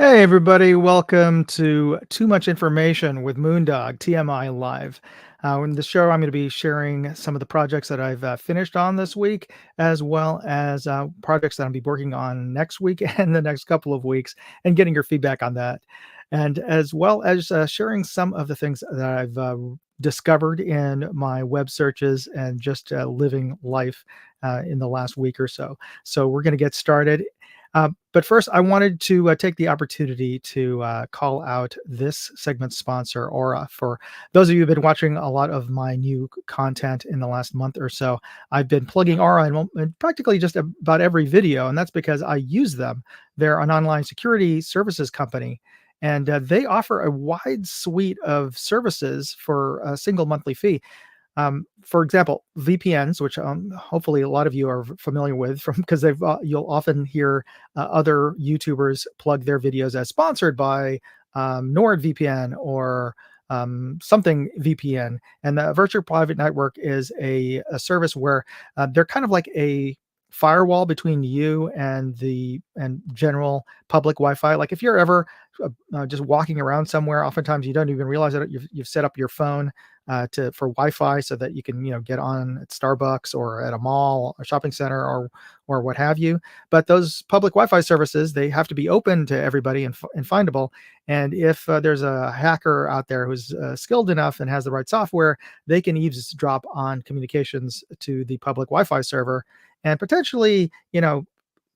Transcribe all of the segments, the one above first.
Hey everybody, welcome to Too Much Information with Moondog, TMI Live. In the show, I'm going to be sharing some of the projects that I've finished on this week, as well as projects that I'll be working on next week and the next couple of weeks, and getting your feedback on that. And as well as sharing some of the things that I've discovered in my web searches and just living life in the last week or so. So we're going to get started. But first, I wanted to take the opportunity to call out this segment's sponsor, Aura. For those of you who've been watching a lot of my new content in the last month or so, I've been plugging Aura in practically just about every video, and that's because I use them. They're an online security services company, and they offer a wide suite of services for a single monthly fee. For example, VPNs, which hopefully a lot of you are familiar with, from because you'll often hear other YouTubers plug their videos as sponsored by NordVPN or something VPN. And the Virtual Private Network is a service where they're kind of like a firewall between you and the general public Wi-Fi. Like if you're ever just walking around somewhere, oftentimes you don't even realize that you've set up your phone for Wi-Fi so that you can get on at Starbucks or at a mall, a shopping center, or what have you. But those public Wi-Fi services, they have to be open to everybody and findable. And if there's a hacker out there who's skilled enough and has the right software, they can eavesdrop on communications to the public Wi-Fi server and potentially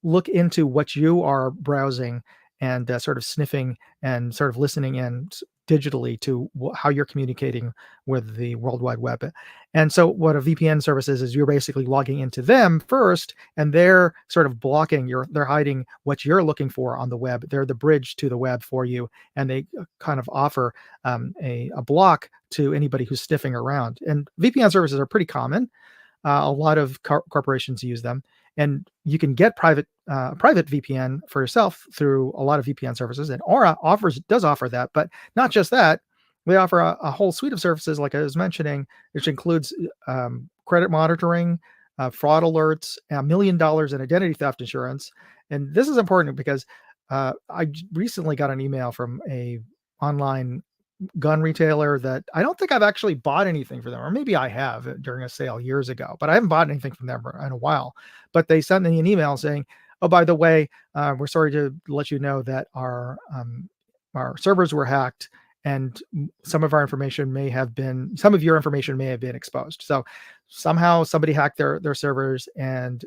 look into what you are browsing and sort of sniffing and sort of listening in digitally to how you're communicating with the World Wide Web. And so what a VPN service is you're basically logging into them first, and they're sort of they're hiding what you're looking for on the web. They're the bridge to the web for you, and they kind of offer a block to anybody who's sniffing around. And VPN services are pretty common. A lot of corporations use them, and you can get private VPN for yourself through a lot of VPN services. And Aura does offer that, but not just that. They offer a whole suite of services, like I was mentioning, which includes credit monitoring, fraud alerts, $1 million in identity theft insurance. And this is important because I recently got an email from a online gun retailer that I don't think I've actually bought anything for them, or maybe I have during a sale years ago, but I haven't bought anything from them in a while. But they sent me an email saying, "Oh, by the way, we're sorry to let you know that our servers were hacked, and some of your information may have been exposed. So somehow somebody hacked their servers and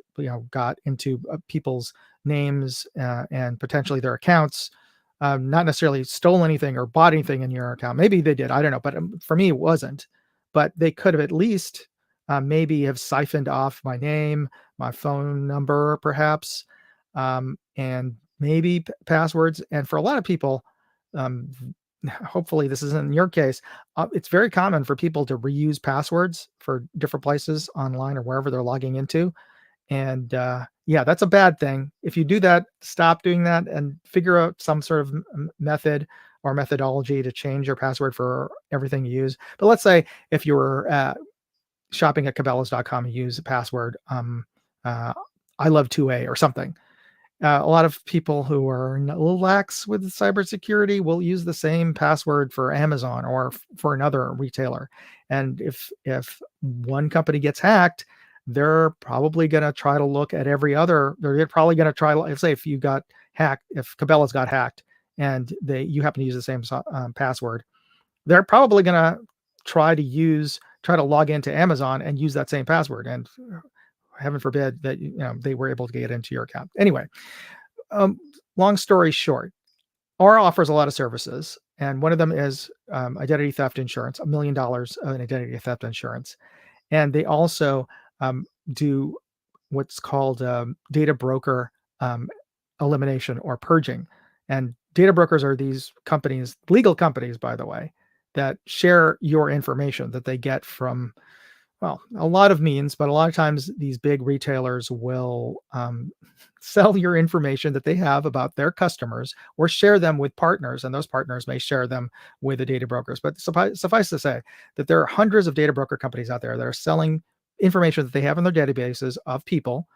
got into people's names and potentially their accounts." Not necessarily stole anything or bought anything in your account. Maybe they did. I don't know. But for me, it wasn't. But they could have at least maybe have siphoned off my name, my phone number, perhaps, and maybe passwords. And for a lot of people, um, hopefully this isn't in your case, it's very common for people to reuse passwords for different places online or wherever they're logging into. And yeah, that's a bad thing. If you do that, stop doing that and figure out some sort of method or methodology to change your password for everything you use. But let's say if you were shopping at cabela's.com and use a password, uh, I love 2A or something. A lot of people who are a little lax with cybersecurity will use the same password for Amazon or for another retailer. And if one company gets hacked, they're probably going to try to look at every other. They're probably going to try. Let's say if you got hacked, if Cabela's got hacked, and you happen to use the same password, they're probably going to try to log into Amazon and use that same password. And heaven forbid that they were able to get into your account. Anyway, long story short, Aura offers a lot of services, and one of them is identity theft insurance, $1 million in identity theft insurance. And they also do what's called data broker elimination or purging. And data brokers are these companies, legal companies, by the way, that share your information that they get from, well, a lot of means, but a lot of times these big retailers will sell your information that they have about their customers or share them with partners, and those partners may share them with the data brokers. But suffice to say that there are hundreds of data broker companies out there that are selling information that they have in their databases of people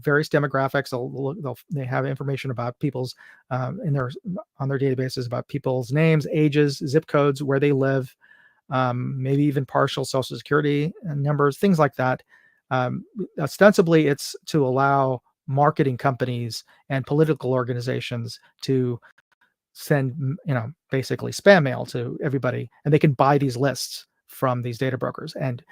various demographics. They have information about people's in their on their databases about people's names, ages, zip codes, where they live, maybe even partial social security numbers, things like that. Ostensibly, it's to allow marketing companies and political organizations to send, basically spam mail to everybody, and they can buy these lists from these data brokers. And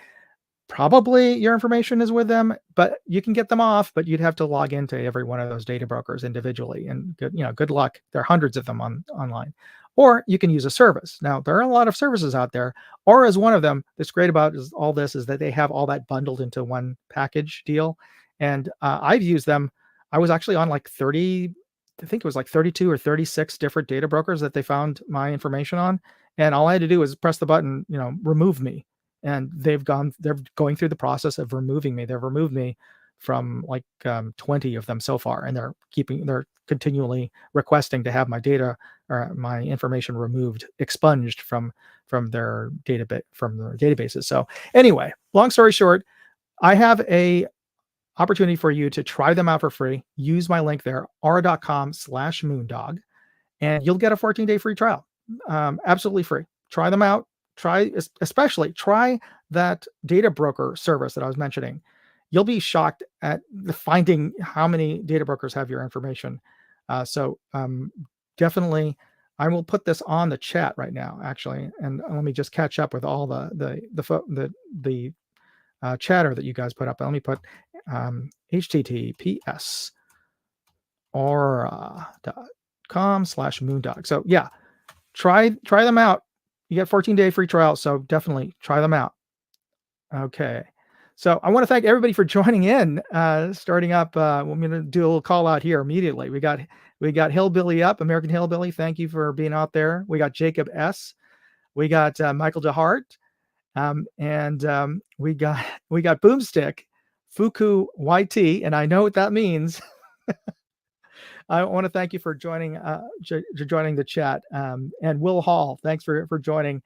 probably your information is with them, but you can get them off, but you'd have to log into every one of those data brokers individually. And good luck. There are hundreds of them online. Or you can use a service. Now, there are a lot of services out there. Or as one of them, that's great about all this is that they have all that bundled into one package deal. And I've used them. I was actually on like 30, I think it was like 32 or 36 different data brokers that they found my information on. And all I had to do was press the button, remove me. And they're going through the process of removing me. They've removed me from like 20 of them so far, and they're continually requesting to have my data or my information removed, expunged from their databases. So anyway, long story short, I have a opportunity for you to try them out for free. Use my link there, r.com/moondog, and you'll get a 14-day free trial. Absolutely free. Try them out. Especially try that data broker service that I was mentioning. You'll be shocked at finding how many data brokers have your information. So definitely, I will put this on the chat right now, actually, and let me just catch up with all the chatter that you guys put up. Let me put https aura.com/moondog. So yeah, try them out. You get 14-day free trial, so definitely try them out. Okay. So I want to thank everybody for joining in. Starting up, I'm going to do a little call out here immediately. We got Hillbilly Up, American Hillbilly. Thank you for being out there. We got Jacob S. We got Michael DeHart. And we got Boomstick, Fuku YT, and I know what that means. I want to thank you for joining the chat. And Will Hall, thanks for joining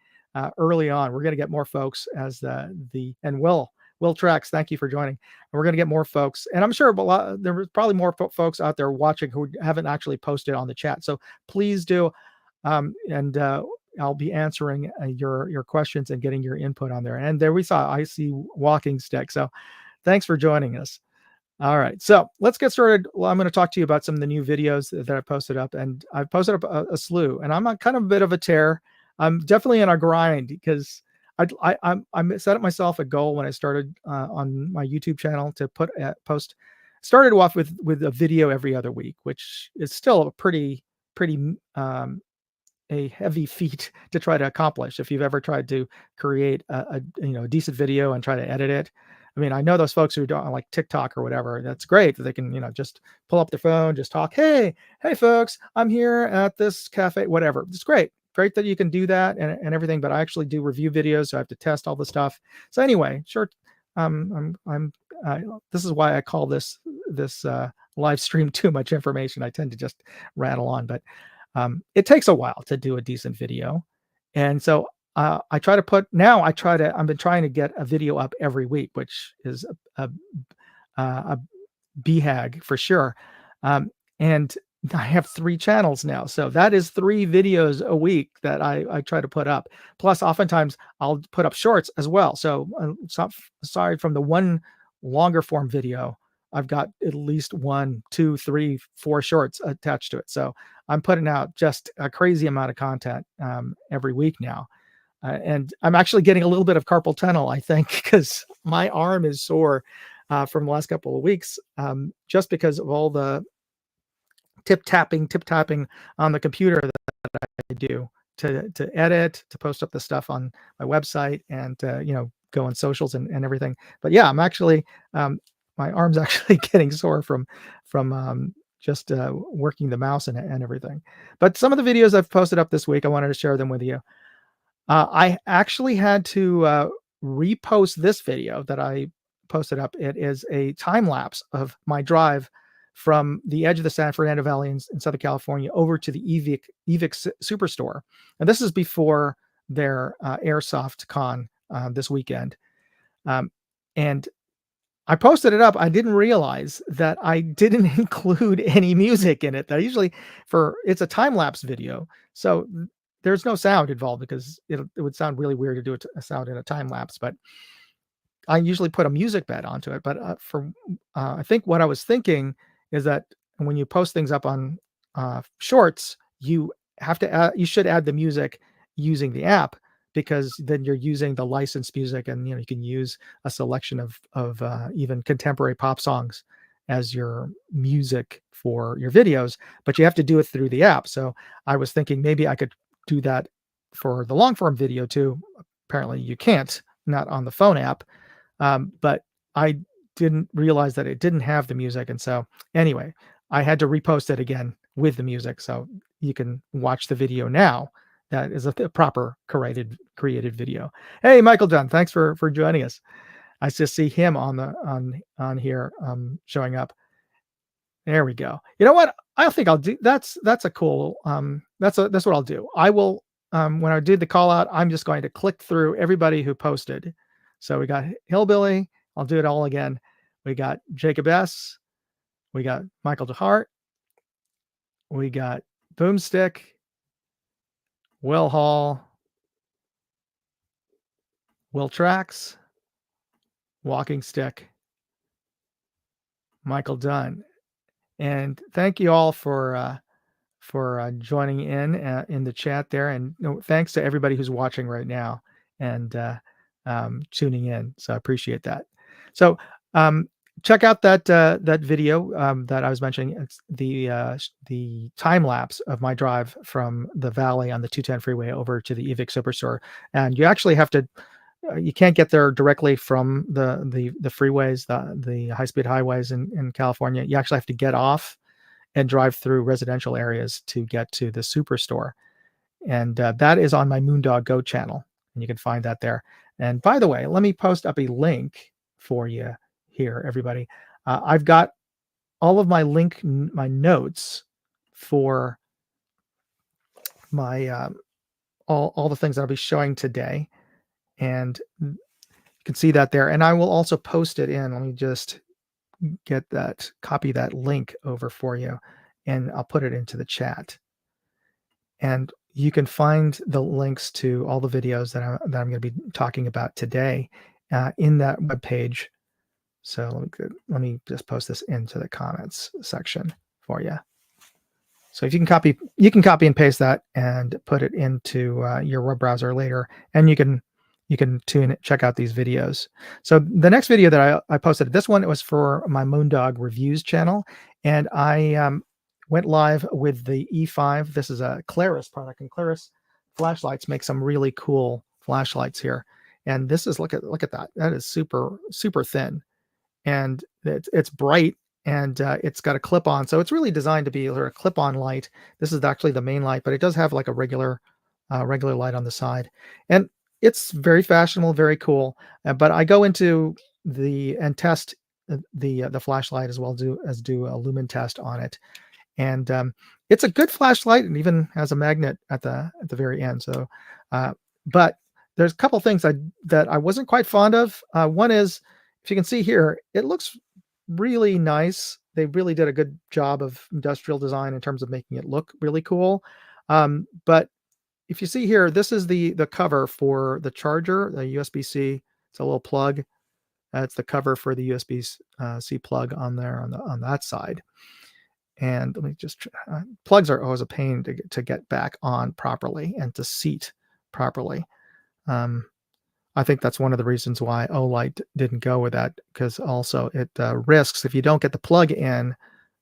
early on. We're going to get more folks as and Will Trex, thank you for joining. And we're going to get more folks, and I'm sure there's probably more folks out there watching who haven't actually posted on the chat. So please do, and I'll be answering your questions and getting your input on there. And there I see Walking Stick. So thanks for joining us. All right, so let's get started. Well, I'm going to talk to you about some of the new videos that I posted up, and I've posted up a slew. And I'm on kind of a bit of a tear. I'm definitely in a grind because I set up myself a goal when I started on my YouTube channel to post. Started off with a video every other week, which is still a pretty a heavy feat to try to accomplish. If you've ever tried to create a decent video and try to edit it. I mean, I know those folks who don't like TikTok or whatever. That's great that they can, just pull up their phone, just talk. Hey folks, I'm here at this cafe, whatever. It's great that you can do that and everything. But I actually do review videos, so I have to test all the stuff. So anyway, sure. This is why I call this live stream too much information. I tend to just rattle on, but it takes a while to do a decent video, and so I've been trying to get a video up every week, which is a BHAG for sure. And I have 3 channels now. So that is 3 videos a week that I try to put up. Plus, oftentimes I'll put up shorts as well. So aside from the one longer form video, I've got at least 1, 2, 3, 4 shorts attached to it. So I'm putting out just a crazy amount of content every week now. And I'm actually getting a little bit of carpal tunnel, I think, because my arm is sore from the last couple of weeks, just because of all the tip tapping on the computer that I do to edit, to post up the stuff on my website, and go on socials and everything. But yeah, I'm actually my arm's actually getting sore from just working the mouse and everything. But some of the videos I've posted up this week, I wanted to share them with you. I actually had to repost this video that I posted up. It is a time lapse of my drive from the edge of the San Fernando Valley in Southern California over to the EVIC Superstore. And this is before their Airsoft Con this weekend. And I posted it up. I didn't realize that I didn't include any music in it. That usually it's a time lapse video, so there's no sound involved because it would sound really weird to do a sound in a time lapse. But I usually put a music bed onto it. But I think what I was thinking is that when you post things up on Shorts, you should add the music using the app, because then you're using the licensed music, and you can use a selection of even contemporary pop songs as your music for your videos, but you have to do it through the app. So I was thinking maybe I could do that for the long form video too. Apparently you can't, not on the phone app. But I didn't realize that it didn't have the music. And so anyway, I had to repost it again with the music. So you can watch the video now. That is a proper created video. Hey, Michael Dunn, thanks for joining us. I just see him on here showing up. There we go. You know what? I think I'll do that's a cool that's what I'll do. I will when I did the call out, I'm just going to click through everybody who posted. So we got Hillbilly. I'll do it all again. We got Jacob S. We got Michael DeHart. We got Boomstick. Will Hall. Will Trax. Walking Stick. Michael Dunn. And thank you all for joining in the chat there. And thanks to everybody who's watching right now and tuning in. So I appreciate that. So check out that video that I was mentioning. It's the time lapse of my drive from the valley on the 210 freeway over to the Evic Superstore. And you actually have to, you can't get there directly from the freeways, the high-speed highways in California. You actually have to get off and drive through residential areas to get to the Superstore. And that is on my Moondog Go channel. And you can find that there. And by the way, let me post up a link for you here, everybody. I've got all of my my notes for my all the things that I'll be showing today. And you can see that there. And I will also post it in. Let me just copy that link over for you, and I'll put it into the chat. And you can find the links to all the videos that I'm going to be talking about today in that webpage. So let me just post this into the comments section for you. So if you can copy and paste that and put it into your web browser later, and you can check out these videos. So the next video that I posted, this one, it was for my Moondog Reviews channel, and I went live with the E5. This is a Claris product, and Claris flashlights make some really cool flashlights here. And this is, look at that. That is super thin, and it's bright, and it's got a clip-on. So it's really designed to be a clip-on light. This is actually the main light, but it does have like a regular light on the side. And it's very fashionable, very cool. But I go into and test the flashlight as well, do a lumen test on it. And it's a good flashlight, and even has a magnet at the very end. So, but there's a couple things that I wasn't quite fond of. One is, if you can see here, it looks really nice. They really did a good job of industrial design in terms of making it look really cool. But if you see here, this is the cover for the charger, the USB-C. It's a little plug. That's the cover for the USB-C plug on there on that side. And let me just plugs are always a pain to get back on properly and to seat properly. I think that's one of the reasons why Olight didn't go with that, because also it risks, if you don't get the plug in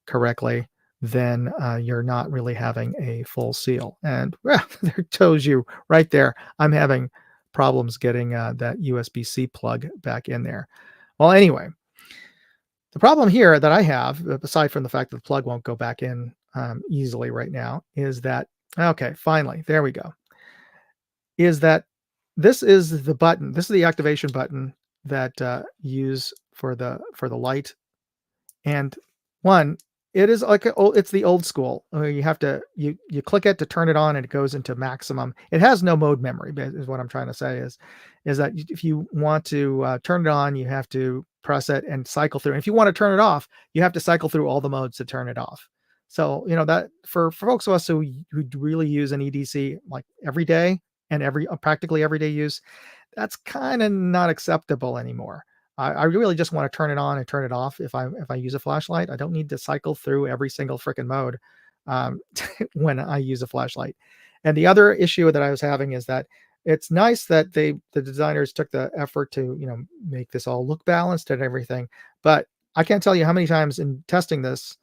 correctly, then you're not really having a full seal. And well, there tells you right there, I'm having problems getting that USB-C plug back in there. Well, anyway, the problem here that I have, aside from the fact that the plug won't go back in easily right now, is that, okay, finally, there we go, is that this is the button. This is the activation button that use for the light. And it is like it's the old school. You have to you click it to turn it on, and it goes into maximum. It has no mode memory, is what I'm trying to say. Is that if you want to turn it on, you have to press it and cycle through. And if you want to turn it off, you have to cycle through all the modes to turn it off. So, that for folks of us who really use an EDC like every day and practically everyday use, that's kind of not acceptable anymore. I really just want to turn it on and turn it off if I use a flashlight. I don't need to cycle through every single freaking mode um, when I use a flashlight. And the other issue that I was having is that it's nice that the designers took the effort to make this all look balanced and everything, but I can't tell you how many times in testing this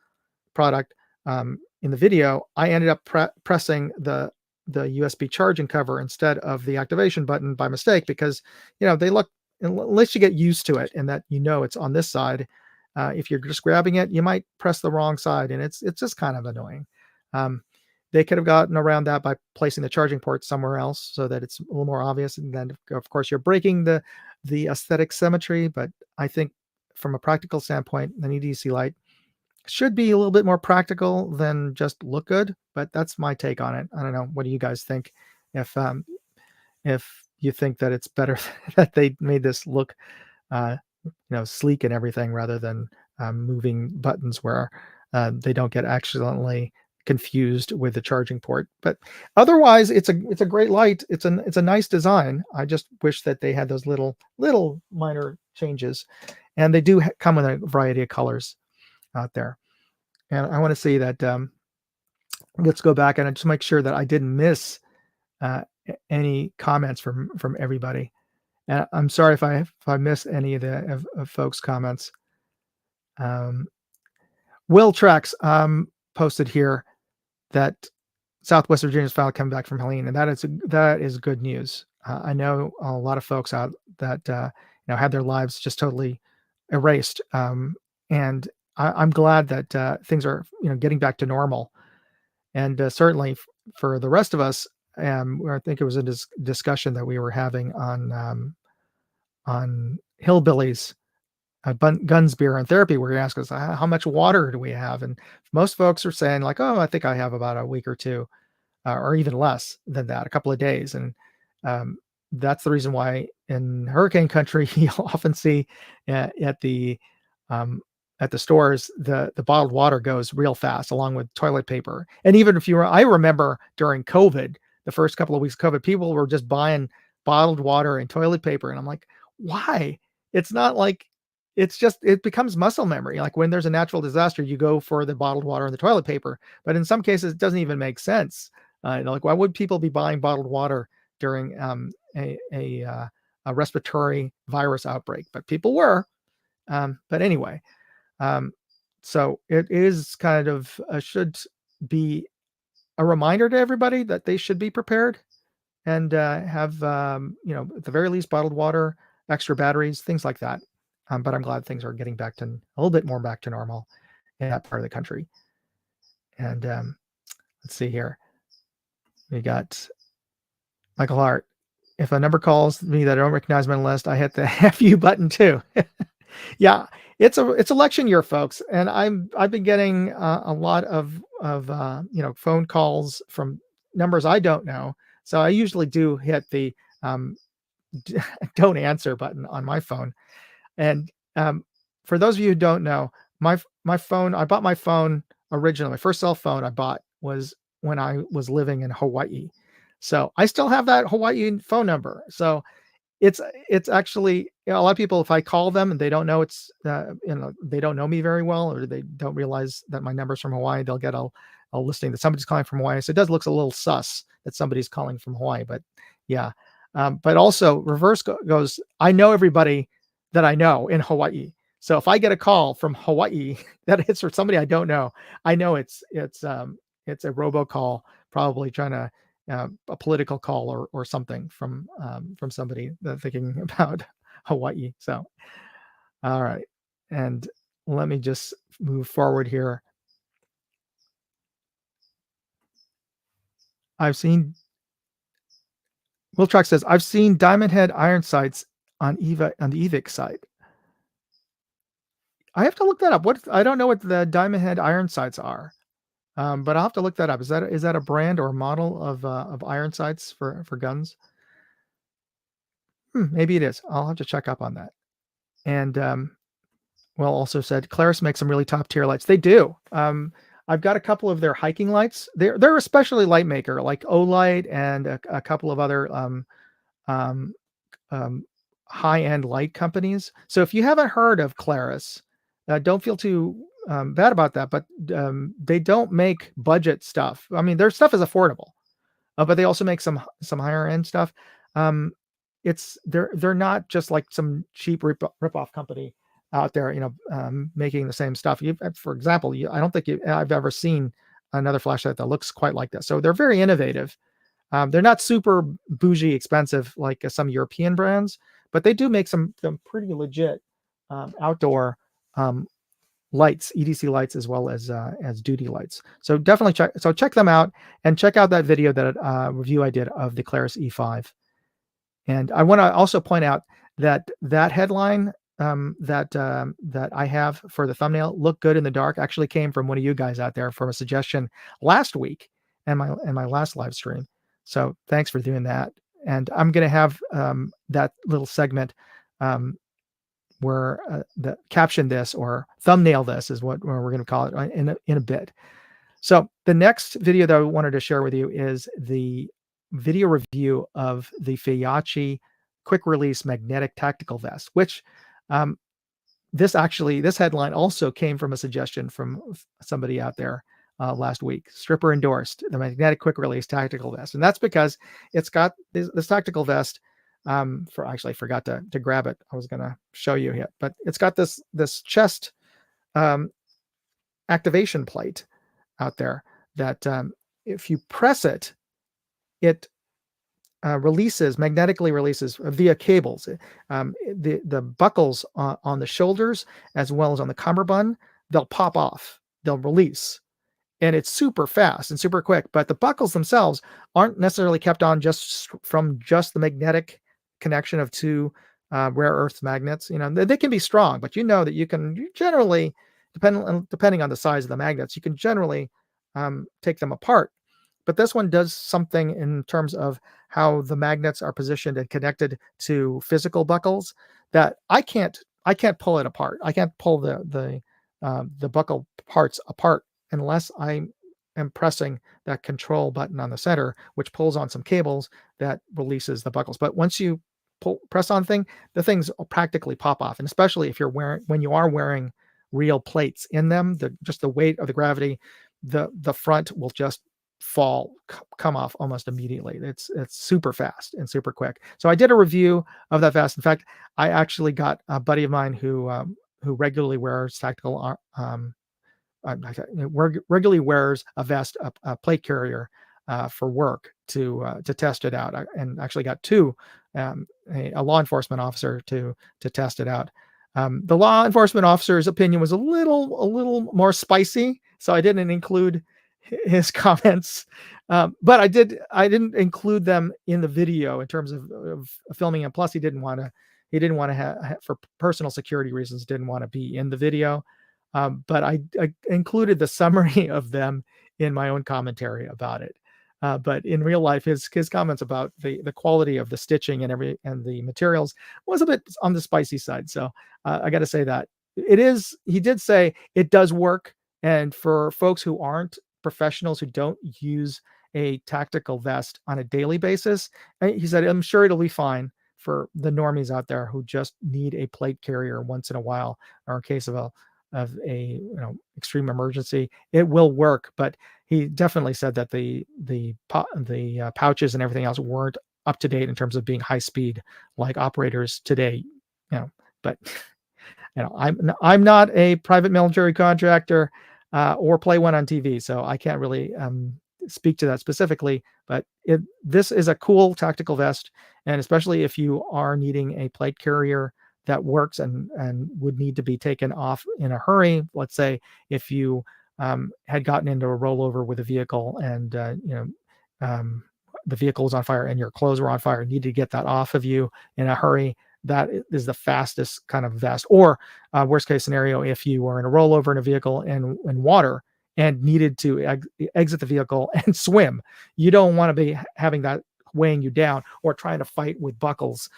product, in the video, I ended up pressing the USB charging cover instead of the activation button by mistake because they look, unless you get used to it and that it's on this side. If you're just grabbing it, you might press the wrong side, and it's just kind of annoying. Um, they could have gotten around that by placing the charging port somewhere else so that it's a little more obvious. And then, of course, you're breaking the aesthetic symmetry. But I think from a practical standpoint, an EDC light should be a little bit more practical than just look good. But that's my take on it. I don't know. What do you guys think? If you think that it's better that they made this look uh, sleek and everything rather than moving buttons where they don't get accidentally confused with the charging port. But otherwise, it's a great light. It's a nice design. I just wish that they had those little minor changes, and they do come in a variety of colors out there. And I want to see that. Let's go back and just make sure that I didn't miss any comments from everybody. And I'm sorry if I missed any of the of folks' comments. Will Trex posted here that Southwest Virginia's finally coming back from Helene, and that is good news. I know a lot of folks out that had their lives just totally erased, and I'm glad that things are getting back to normal. And certainly for the rest of us, I think it was a discussion that we were having on hillbillies, guns, beer, and therapy, where you ask us how much water do we have, and most folks are saying like, oh, I think I have about a week or two, or even less than that, a couple of days. And that's the reason why in hurricane country you'll often see at the stores the bottled water goes real fast along with toilet paper. And even if I remember during COVID, the first couple of weeks of COVID, people were just buying bottled water and toilet paper, and I'm like, why? It's not like, it becomes muscle memory. Like when there's a natural disaster, you go for the bottled water and the toilet paper. But in some cases, it doesn't even make sense. Like, why would people be buying bottled water during a respiratory virus outbreak? But people were. But anyway, so it is kind of should be a reminder to everybody that they should be prepared and have at the very least bottled water, extra batteries, things like that. But I'm glad things are getting back to a little bit more back to normal in that part of the country. And let's see here. We got Michael Hart. If a number calls me that I don't recognize my list, I hit the FU button too. Yeah, it's election year, folks, and I've been getting a lot of phone calls from numbers I don't know. So I usually do hit the don't answer button on my phone. And for those of you who don't know, my phone, I bought my phone originally. My first cell phone I bought was when I was living in Hawaii. So I still have that Hawaii phone number. So it's actually, a lot of people, if I call them and they don't know they don't know me very well, or they don't realize that my number's from Hawaii, they'll get a listing that somebody's calling from Hawaii. So it does look a little sus that somebody's calling from Hawaii, but yeah. But also reverse goes, I know everybody that I know in Hawaii. So if I get a call from Hawaii that it's for somebody I don't know, I know it's a robocall, probably trying to a political call or something from somebody thinking about Hawaii. So, all right. And let me just move forward here. Will Truck says, I've seen Diamond Head iron sights on the EVIC site. I have to look that up. I don't know what the Diamond Head iron sights are. But I'll have to look that up. Is that a brand or a model of iron sights for guns? Maybe it is. I'll have to check up on that. And well also said, Claris makes some really top tier lights. They do. I've got a couple of their hiking lights. They're especially light maker, like Olight and a couple of other um, um, high-end light companies. So if you haven't heard of Claris, don't feel too bad about that. But they don't make budget stuff. I mean, their stuff is affordable, but they also make some higher end stuff. Um, it's they're not just like some cheap rip off company out there, making the same stuff. For example, I don't think I've ever seen another flashlight that looks quite like this. So they're very innovative. They're not super bougie expensive like some European brands, but they do make some pretty legit outdoor um, lights, EDC lights, as well as duty lights. So definitely check them out, and check out that video, that review I did of the Claris E5. And I want to also point out that headline that I have for the thumbnail, "Look Good in the Dark," actually came from one of you guys out there, from a suggestion last week and my last live stream. So thanks for doing that. And I'm going to have that little segment where the caption this, or thumbnail this, is what we're going to call it in a bit. So the next video that I wanted to share with you is the video review of the Feyachi quick release magnetic tactical vest, which um, this headline also came from a suggestion from somebody out there last week. Stripper endorsed the magnetic quick release tactical vest, and that's because it's got this tactical vest. I forgot to grab it. I was going to show you here, but it's got this chest activation plate out there that if you press it, it magnetically releases via cables. The buckles on the shoulders, as well as on the cummerbund, they'll pop off, they'll release, and it's super fast and super quick. But the buckles themselves aren't necessarily kept on just from the magnetic connection of two rare earth magnets. They can be strong, but that you can generally, depending on the size of the magnets, you can generally take them apart. But this one does something in terms of how the magnets are positioned and connected to physical buckles that I can't pull it apart. I can't pull the buckle parts apart unless I am pressing that control button on the center, which pulls on some cables that releases the buckles. But once you press on the things practically pop off, and especially if when you are wearing real plates in them, just the weight of the gravity, the front will just come off almost immediately. It's super fast and super quick. So I did a review of that vest. In fact, I actually got a buddy of mine who regularly wears tactical regularly wears a vest, a plate carrier for work, to test it out, and actually got a law enforcement officer to test it out. The law enforcement officer's opinion was a little more spicy, so I didn't include his comments, but I didn't include them in the video in terms of filming. And plus, he didn't want to have, for personal security reasons, didn't want to be in the video. But I included the summary of them in my own commentary about it. But in real life, his comments about the quality of the stitching and the materials was a bit on the spicy side. So I got to say that he did say it does work. And for folks who aren't professionals, who don't use a tactical vest on a daily basis, he said, I'm sure it'll be fine for the normies out there who just need a plate carrier once in a while, or in case of a extreme emergency, it will work. But he definitely said that the pouches and everything else weren't up to date in terms of being high speed like operators today. But I'm not a private military contractor or play one on TV, so I can't really speak to that specifically. But this is a cool tactical vest, and especially if you are needing a plate carrier that works and would need to be taken off in a hurry. Let's say if you had gotten into a rollover with a vehicle, and the vehicle was on fire and your clothes were on fire, and needed to get that off of you in a hurry, that is the fastest kind of vest. Or worst case scenario, if you were in a rollover in a vehicle and in water and needed to exit the vehicle and swim, you don't want to be having that weighing you down, or trying to fight with buckles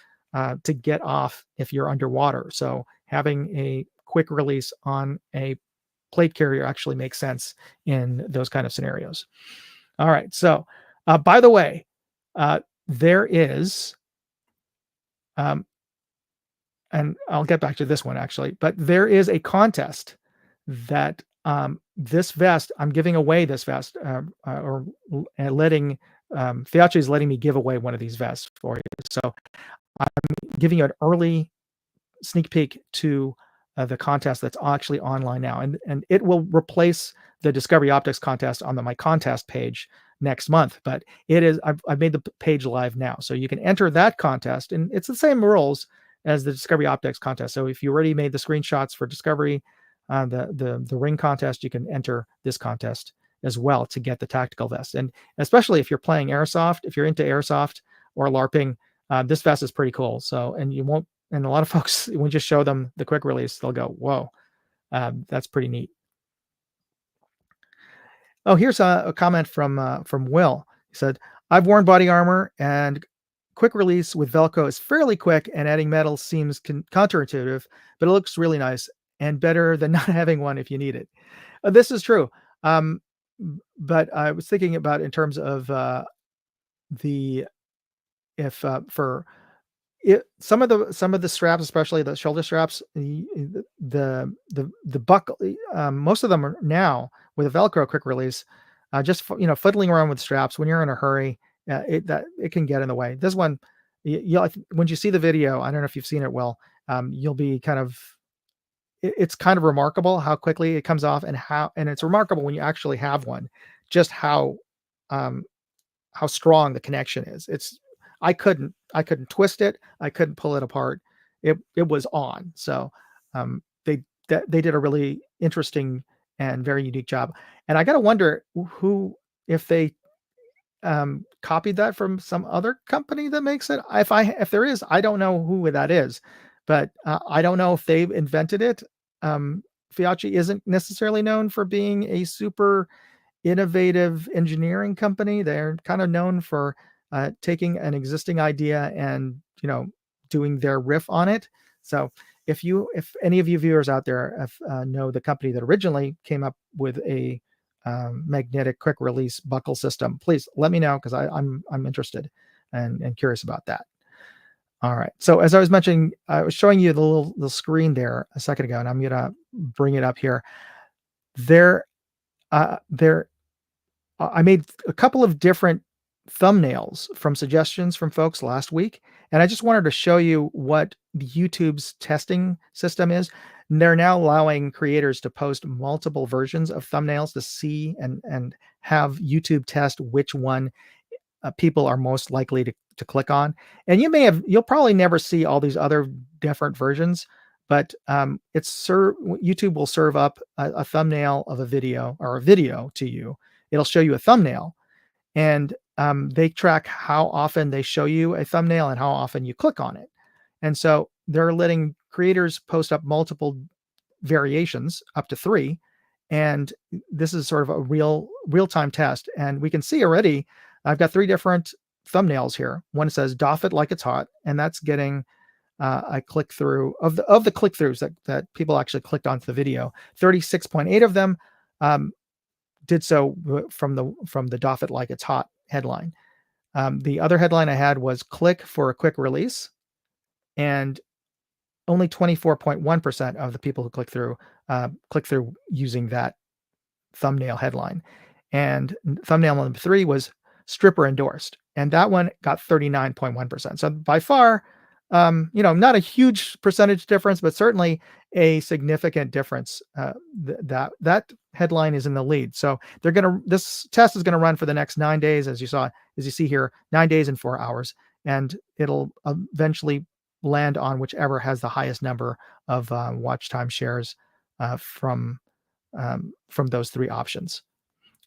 to get off if you're underwater. So having a quick release on a plate carrier actually makes sense in those kind of scenarios. All right. So, by the way, there is, um, and I'll get back to this one actually, but there is a contest that this vest, I'm giving away this vest, or letting Fiachi is letting me give away one of these vests for you. So I'm giving you an early sneak peek to the contest that's actually online now, and it will replace the Discovery Optics contest on my contest page next month. But it is I've made the page live now, so you can enter that contest, and it's the same rules as the Discovery Optics contest. So if you already made the screenshots for Discovery, the ring contest, you can enter this contest as well to get the tactical vest. And especially if you're playing airsoft, if you're into airsoft or LARPing, this vest is pretty cool. So, and you won't, and a lot of folks, when you just show them the quick release, they'll go, whoa, that's pretty neat. Oh, here's a comment from Will. He said, I've worn body armor and quick release with Velcro is fairly quick and adding metal seems counterintuitive, but it looks really nice and better than not having one if you need it. This is true. But I was thinking about in terms of the, if for some of the straps, especially the shoulder straps, the buckle, most of them are now with a Velcro quick release. Just fiddling around with straps when you're in a hurry, it can get in the way. This one, when you see the video, I don't know if you've seen it, Will, you'll be kind of, it's kind of remarkable how quickly it comes off, and it's remarkable when you actually have one, just how strong the connection is. I couldn't twist it. I couldn't pull it apart. It was on. So they did a really interesting and very unique job. And I got to wonder if they copied that from some other company that makes it. If there is, I don't know who that is, but I don't know if they invented it. Fiachi isn't necessarily known for being a super innovative engineering company. They're kind of known for taking an existing idea and doing their riff on it. So if any of you viewers out there know the company that originally came up with a magnetic quick release buckle system, please let me know, because I'm interested and curious about that. All right. So as I was mentioning, I was showing you the little screen there a second ago, and I'm gonna bring it up here. I made a couple of different thumbnails from suggestions from folks last week, and I just wanted to show you what YouTube's testing system is. And they're now allowing creators to post multiple versions of thumbnails to see and have YouTube test which one people are most likely to click on. And you'll probably never see all these other different versions, but YouTube will serve up a thumbnail of a video, or a video to you. It'll show you a thumbnail, and they track how often they show you a thumbnail and how often you click on it. And so they're letting creators post up multiple variations, up to 3. And this is sort of a real-time test. And we can see already, I've got 3 different thumbnails here. One says "Doff it like it's hot," and that's getting a click through of the click throughs that people actually clicked onto the video. 36.8 of them did so from the "Doff it like it's hot" headline. The other headline I had was "Click for a quick release," and only 24.1% of the people who click through using that thumbnail headline. And thumbnail number 3 was "Stripper endorsed," and that one got 39.1%. So by far, not a huge percentage difference, but certainly a significant difference. That headline is in the lead. So this test is gonna run for the next 9 days, as you see here, 9 days and 4 hours, and it'll eventually land on whichever has the highest number of watch time shares from those 3 options.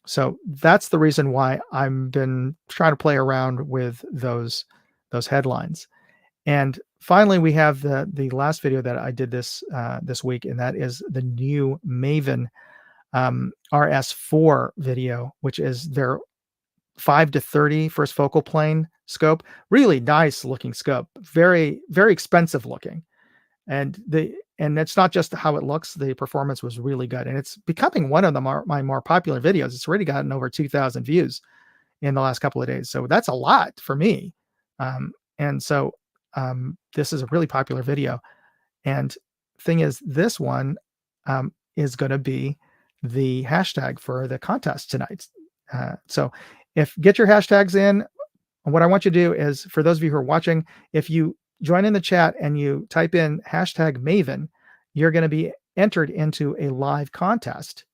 So that's the reason why I've been trying to play around with those headlines. And finally, we have the last video that I did this week, and that is the new Maven RS4 video, which is their 5-30 first focal plane scope. Really nice looking scope, very very expensive looking, and and it's not just how it looks. The performance was really good, and it's becoming one of my more popular videos. It's already gotten over 2,000 views in the last couple of days, so that's a lot for me. And so this is a really popular video. And thing is, this one is going to be the hashtag for the contest tonight. So if get your hashtags in, what I want you to do is, for those of you who are watching, if you join in the chat and you type in hashtag Maven, you're going to be entered into a live contest.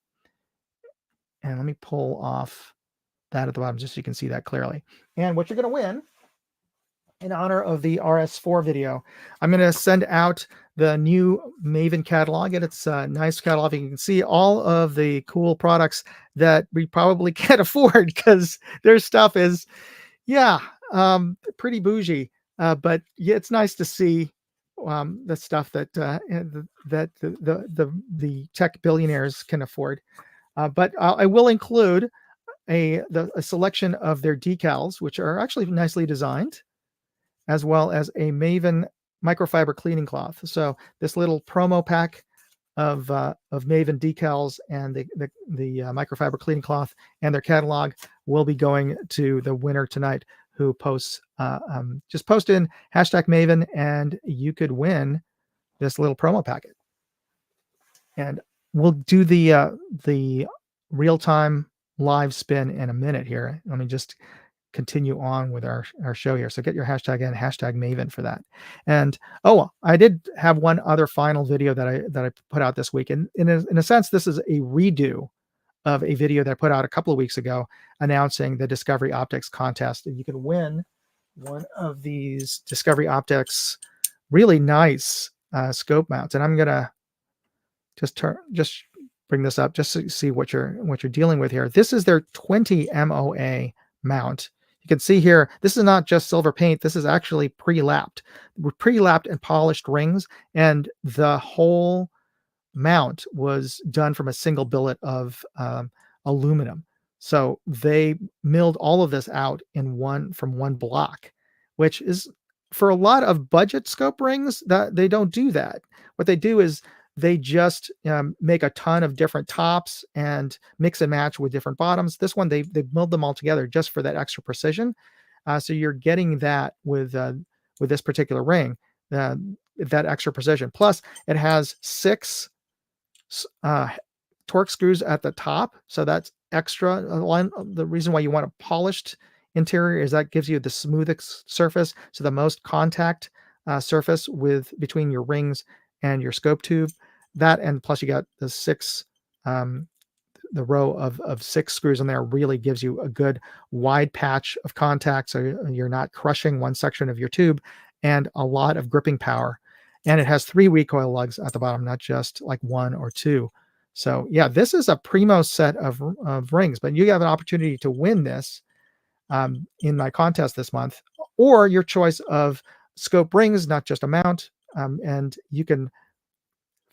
And let me pull off that at the bottom just so you can see that clearly. And what you're going to win, in honor of the RS4 video, I'm going to send out the new Maven catalog, and it's a nice catalog. You can see all of the cool products that we probably can't afford because their stuff is, yeah, pretty bougie. But yeah, it's nice to see the stuff that the tech billionaires can afford. But I will include a selection of their decals, which are actually nicely designed, as well as a Maven microfiber cleaning cloth. So this little promo pack of Maven decals and the microfiber cleaning cloth and their catalog will be going to the winner tonight, who posts just post in hashtag Maven, and you could win this little promo packet. And we'll do the real-time live spin in a minute here. Let me just continue on with our show here. So get your hashtag in, hashtag Maven, for that. And I did have one other final video that I put out this week, and in a sense, this is a redo of a video that I put out a couple of weeks ago announcing the Discovery Optics contest. And you can win one of these Discovery Optics really nice scope mounts. And I'm gonna just bring this up just to see what you're dealing with here. This is their 20 MOA mount. You can see here, this is not just silver paint. This is actually pre-lapped and polished rings, and the whole mount was done from a single billet of aluminum. So they milled all of this out from one block, which is, for a lot of budget scope rings, that they don't do that. What they do is they just make a ton of different tops and mix and match with different bottoms. This one, they milled them all together just for that extra precision. So you're getting that with this particular ring, that extra precision. Plus, it has 6 torque screws at the top, so that's extra. The reason why you want a polished interior is that gives you the smoothest surface, so the most contact surface between your rings and your scope tube. That, and plus you got the 6 the row of 6 screws in there really gives you a good wide patch of contact, so you're not crushing one section of your tube, and a lot of gripping power. And it has 3 recoil lugs at the bottom, not just like 1 or 2. So yeah, this is a primo set of rings, but you have an opportunity to win this in my contest this month, or your choice of scope rings, not just a mount. And you can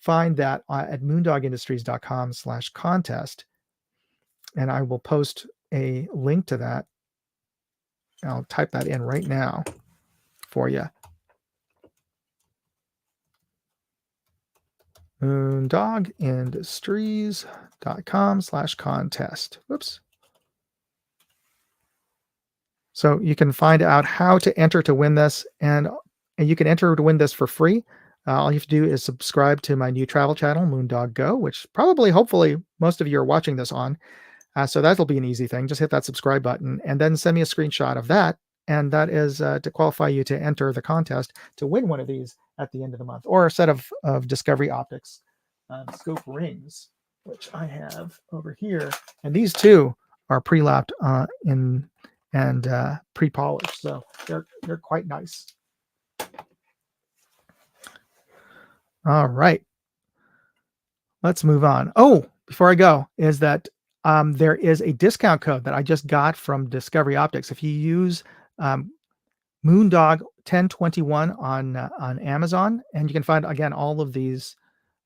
find that at moondogindustries.com/contest. And I will post a link to that. I'll type that in right now for you. moondogindustries.com/contest. Whoops. So you can find out how to enter to win this, and you can enter to win this for free. All you have to do is subscribe to my new travel channel, Moondog Go, which hopefully, most of you are watching this on. So that'll be an easy thing. Just hit that subscribe button and then send me a screenshot of that. And that is to qualify you to enter the contest to win one of these at the end of the month, or a set of Discovery Optics scope rings, which I have over here. And these two are pre-lapped and pre-polished. So they're quite nice. All right. Let's move on. Oh, before I go, is that there is a discount code that I just got from Discovery Optics. If you use Moondog 1021 on Amazon, and you can find, again, all of these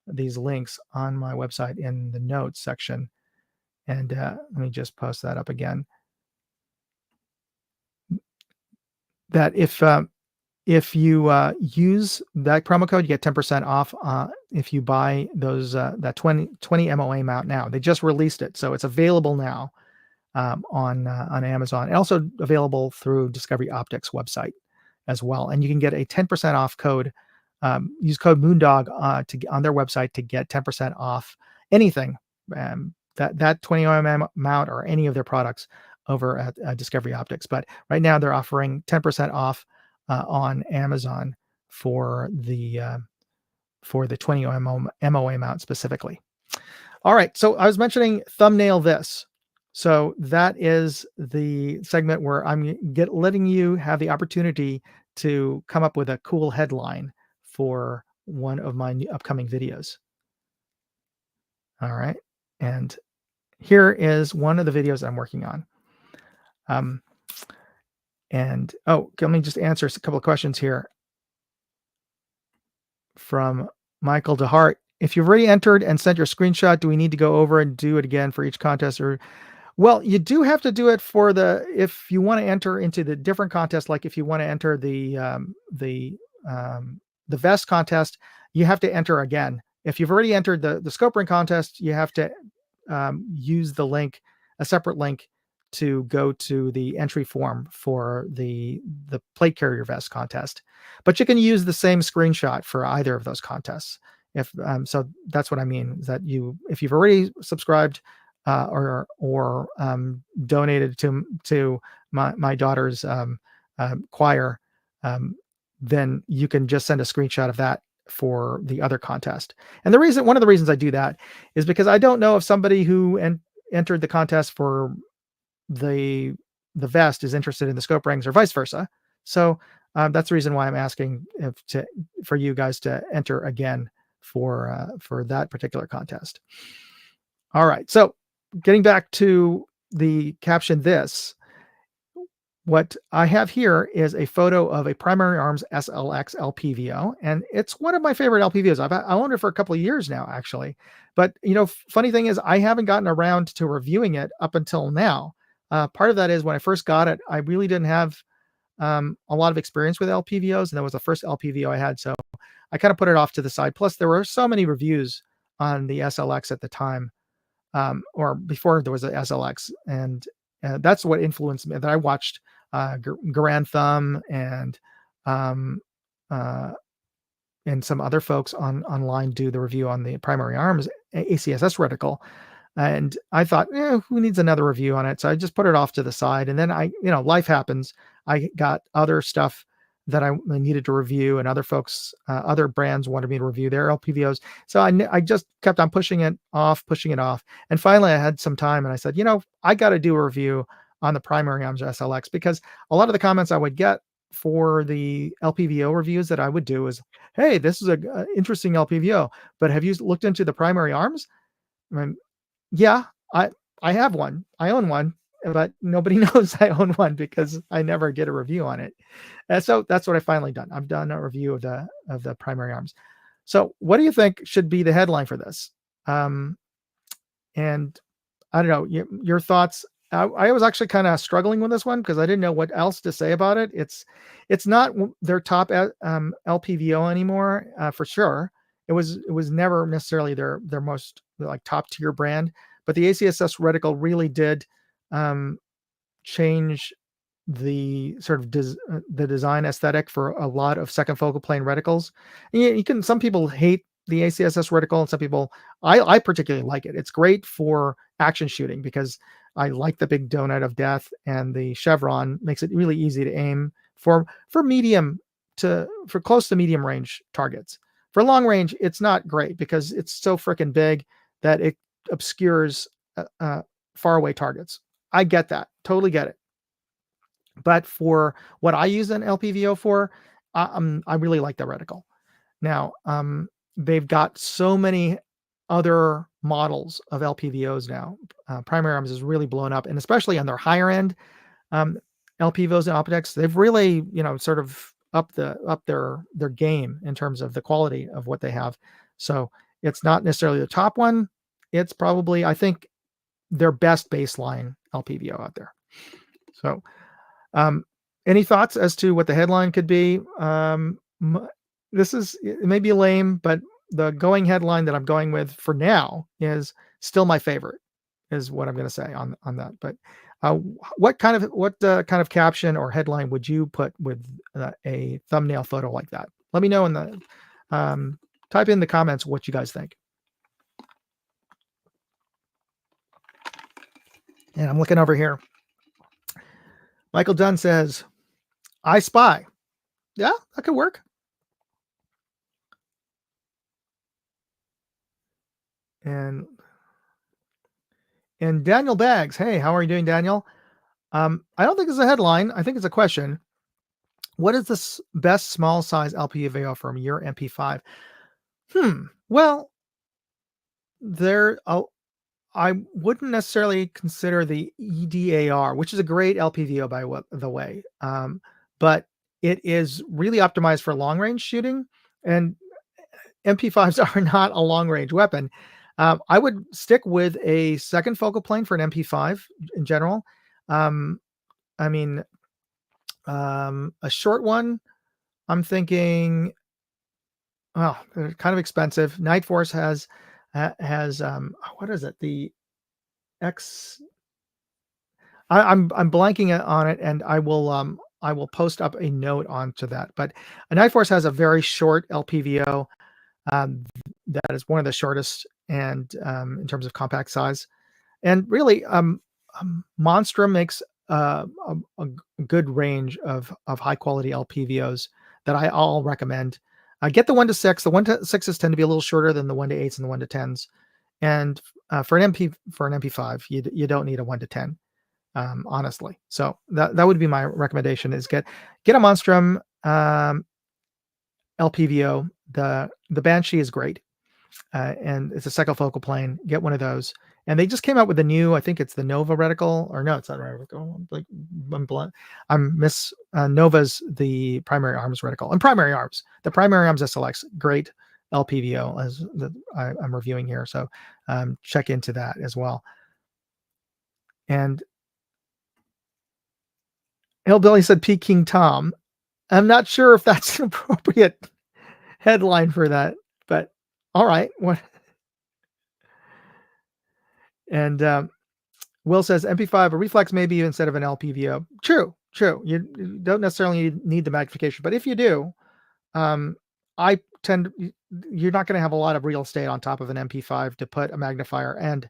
links on my website in the notes section. And let me just post that up again. That if if you use that promo code, you get 10% off if you buy those that 20 MOA mount now. They just released it, so it's available now on Amazon, and also available through Discovery Optics website as well. And you can get a 10% off code. Use code Moondog on their website to get 10% off anything that 20 mm mount or any of their products over at Discovery Optics. But right now they're offering 10% off on Amazon for the 20 MOA mount specifically. All right, so I was mentioning thumbnail this. So that is the segment where I'm letting you have the opportunity to come up with a cool headline for one of my upcoming videos. All right, and here is one of the videos I'm working on. And let me just answer a couple of questions here from Michael DeHart. If you've already entered and sent your screenshot, do we need to go over and do it again for each contest? Or, well, you do have to do it for if you want to enter into the different contests, like if you want to enter the vest contest, you have to enter again. If you've already entered the scope ring contest, you have to use the link, a separate link, to go to the entry form for the plate carrier vest contest. But you can use the same screenshot for either of those contests. If so, that's what I mean, is that if you've already subscribed or donated to my daughter's choir, then you can just send a screenshot of that for the other contest. And one of the reasons I do that is because I don't know if somebody who entered the contest for the vest is interested in the scope rings or vice versa. So that's the reason why I'm asking for you guys to enter again for that particular contest. All right, so getting back to the caption, what I have here is a photo of a Primary Arms SLX LPVO, and it's one of my favorite LPVOs. I owned it for a couple of years now, actually. But funny thing is, I haven't gotten around to reviewing it up until now. Part of that is when I first got it, I really didn't have a lot of experience with LPVOs, and that was the first LPVO I had, so I kind of put it off to the side. Plus, there were so many reviews on the SLX at the time, or before there was a SLX, and that's what influenced me. That I watched Garand Thumb and some other folks online do the review on the Primary Arms ACSS reticle. And I thought, who needs another review on it? So I just put it off to the side. And then life happens. I got other stuff that I needed to review, and other folks, other brands wanted me to review their LPVOs. So I just kept on pushing it off. And finally I had some time, and I said, I got to do a review on the Primary Arms SLX, because a lot of the comments I would get for the LPVO reviews that I would do is, hey, this is a interesting LPVO, but have you looked into the Primary Arms? I mean, yeah, I have one. I own one, but nobody knows I own one because I never get a review on it. And so that's what I finally done. I've done a review of the Primary Arms. So what do you think should be the headline for this? And I don't know, your thoughts. I was actually kind of struggling with this one because I didn't know what else to say about it. It's not their top LPVO anymore, for sure. It was never necessarily their most like top tier brand, but the ACSS reticle really did change the sort of the design aesthetic for a lot of second focal plane reticles. And some people hate the ACSS reticle, and some people, I particularly like it. It's great for action shooting because I like the big donut of death, and the chevron makes it really easy to aim for close to medium range targets. For long range, it's not great because it's so freaking big that it obscures far away targets. I get that, totally get it. But for what I use an LPVO for, I really like the reticle. Now, they've got so many other models of LPVOs now. Primary Arms is really blown up, and especially on their higher end LPVOs and optics, they've really sort of up their game in terms of the quality of what they have. So it's not necessarily the top one. It's probably, I think, their best baseline LPVO out there. So Any thoughts as to what the headline could be? This is it may be lame, but the going headline that I'm going with for now is still my favorite, is what I'm going to say on that. But what kind of caption or headline would you put with a thumbnail photo like that? Let me know in the um, type in the comments what you guys think. And I'm looking over here. Michael Dunn says, "I Spy." Yeah, that could work. And Daniel Baggs. Hey, how are you doing, Daniel? I don't think it's a headline. I think it's a question. What is the best small size LPVO from your MP5? Well, there. Oh, I wouldn't necessarily consider the EDAR, which is a great LPVO the way, but it is really optimized for long range shooting, and MP5s are not a long range weapon. I would stick with a second focal plane for an MP5 in general. Um, I mean, a short one, I'm thinking, well, they're kind of expensive. Night Force has what is it? The X. I'm blanking on it, and I will post up a note onto that. But a Night Force has a very short LPVO um, that is one of the shortest, and in terms of compact size. And really, Monstrum makes a good range of high quality LPVOs that I'll recommend. Get the 1 to 6. The 1 to 6s tend to be a little shorter than the 1 to 8s and the 1 to 10s. And for an MP5, you don't need a 1 to 10, honestly. So that would be my recommendation: is get a Monstrum LPVO. The Banshee is great. And it's a second focal plane. Get one of those. And they just came out with a new, I think it's the Nova reticle, or no, it's not reticle. Nova's the primary arms reticle, and primary arms. The primary arms SLX, great LPVO as I'm reviewing here. So check into that as well. And Hillbilly said Peking Tom. I'm not sure if that's an appropriate headline for that, but all right. What? And Will says MP5 a reflex maybe instead of an LPVO. True. You don't necessarily need the magnification, but if you do, I tend you're not going to have a lot of real estate on top of an MP5 to put a magnifier and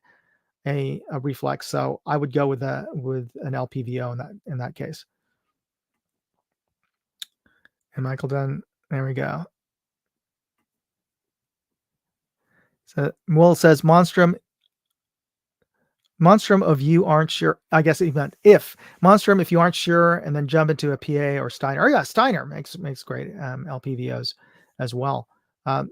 a reflex. So I would go with an LPVO in that case. And Michael Dunn, there we go. So Will says Monstrum of you aren't sure. I guess he meant if Monstrum, if you aren't sure, and then jump into a PA or Steiner. Oh yeah, Steiner makes great LPVOs as well.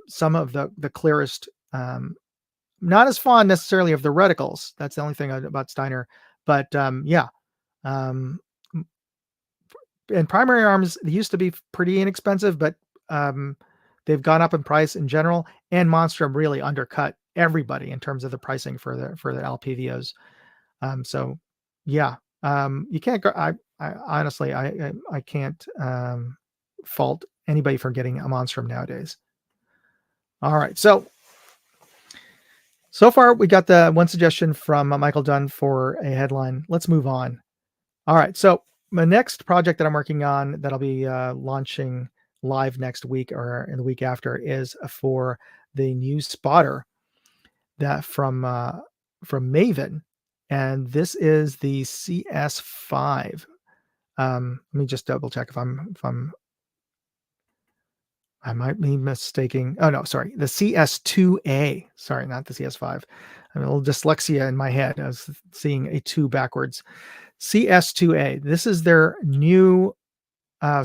Some of the clearest, not as fond necessarily of the reticles. That's the only thing about Steiner. But yeah, and primary arms, they used to be pretty inexpensive, but they've gone up in price in general. And Monstrum really undercut everybody in terms of the pricing for the LPVOs. So yeah, you can't go. I honestly, I can't fault anybody for getting a Monstrum nowadays. All right, so far we got the one suggestion from Michael Dunn for a headline. Let's move on. All right, so my next project that I'm working on that I'll be launching live next week or in the week after is for the new spotter that from Maven, and this is the CS5. Let me just double check if I might be mistaking. Oh no, sorry, the CS2A. Sorry, not the CS5. I have a little dyslexia in my head. I was seeing a 2 backwards. CS2A. This is their new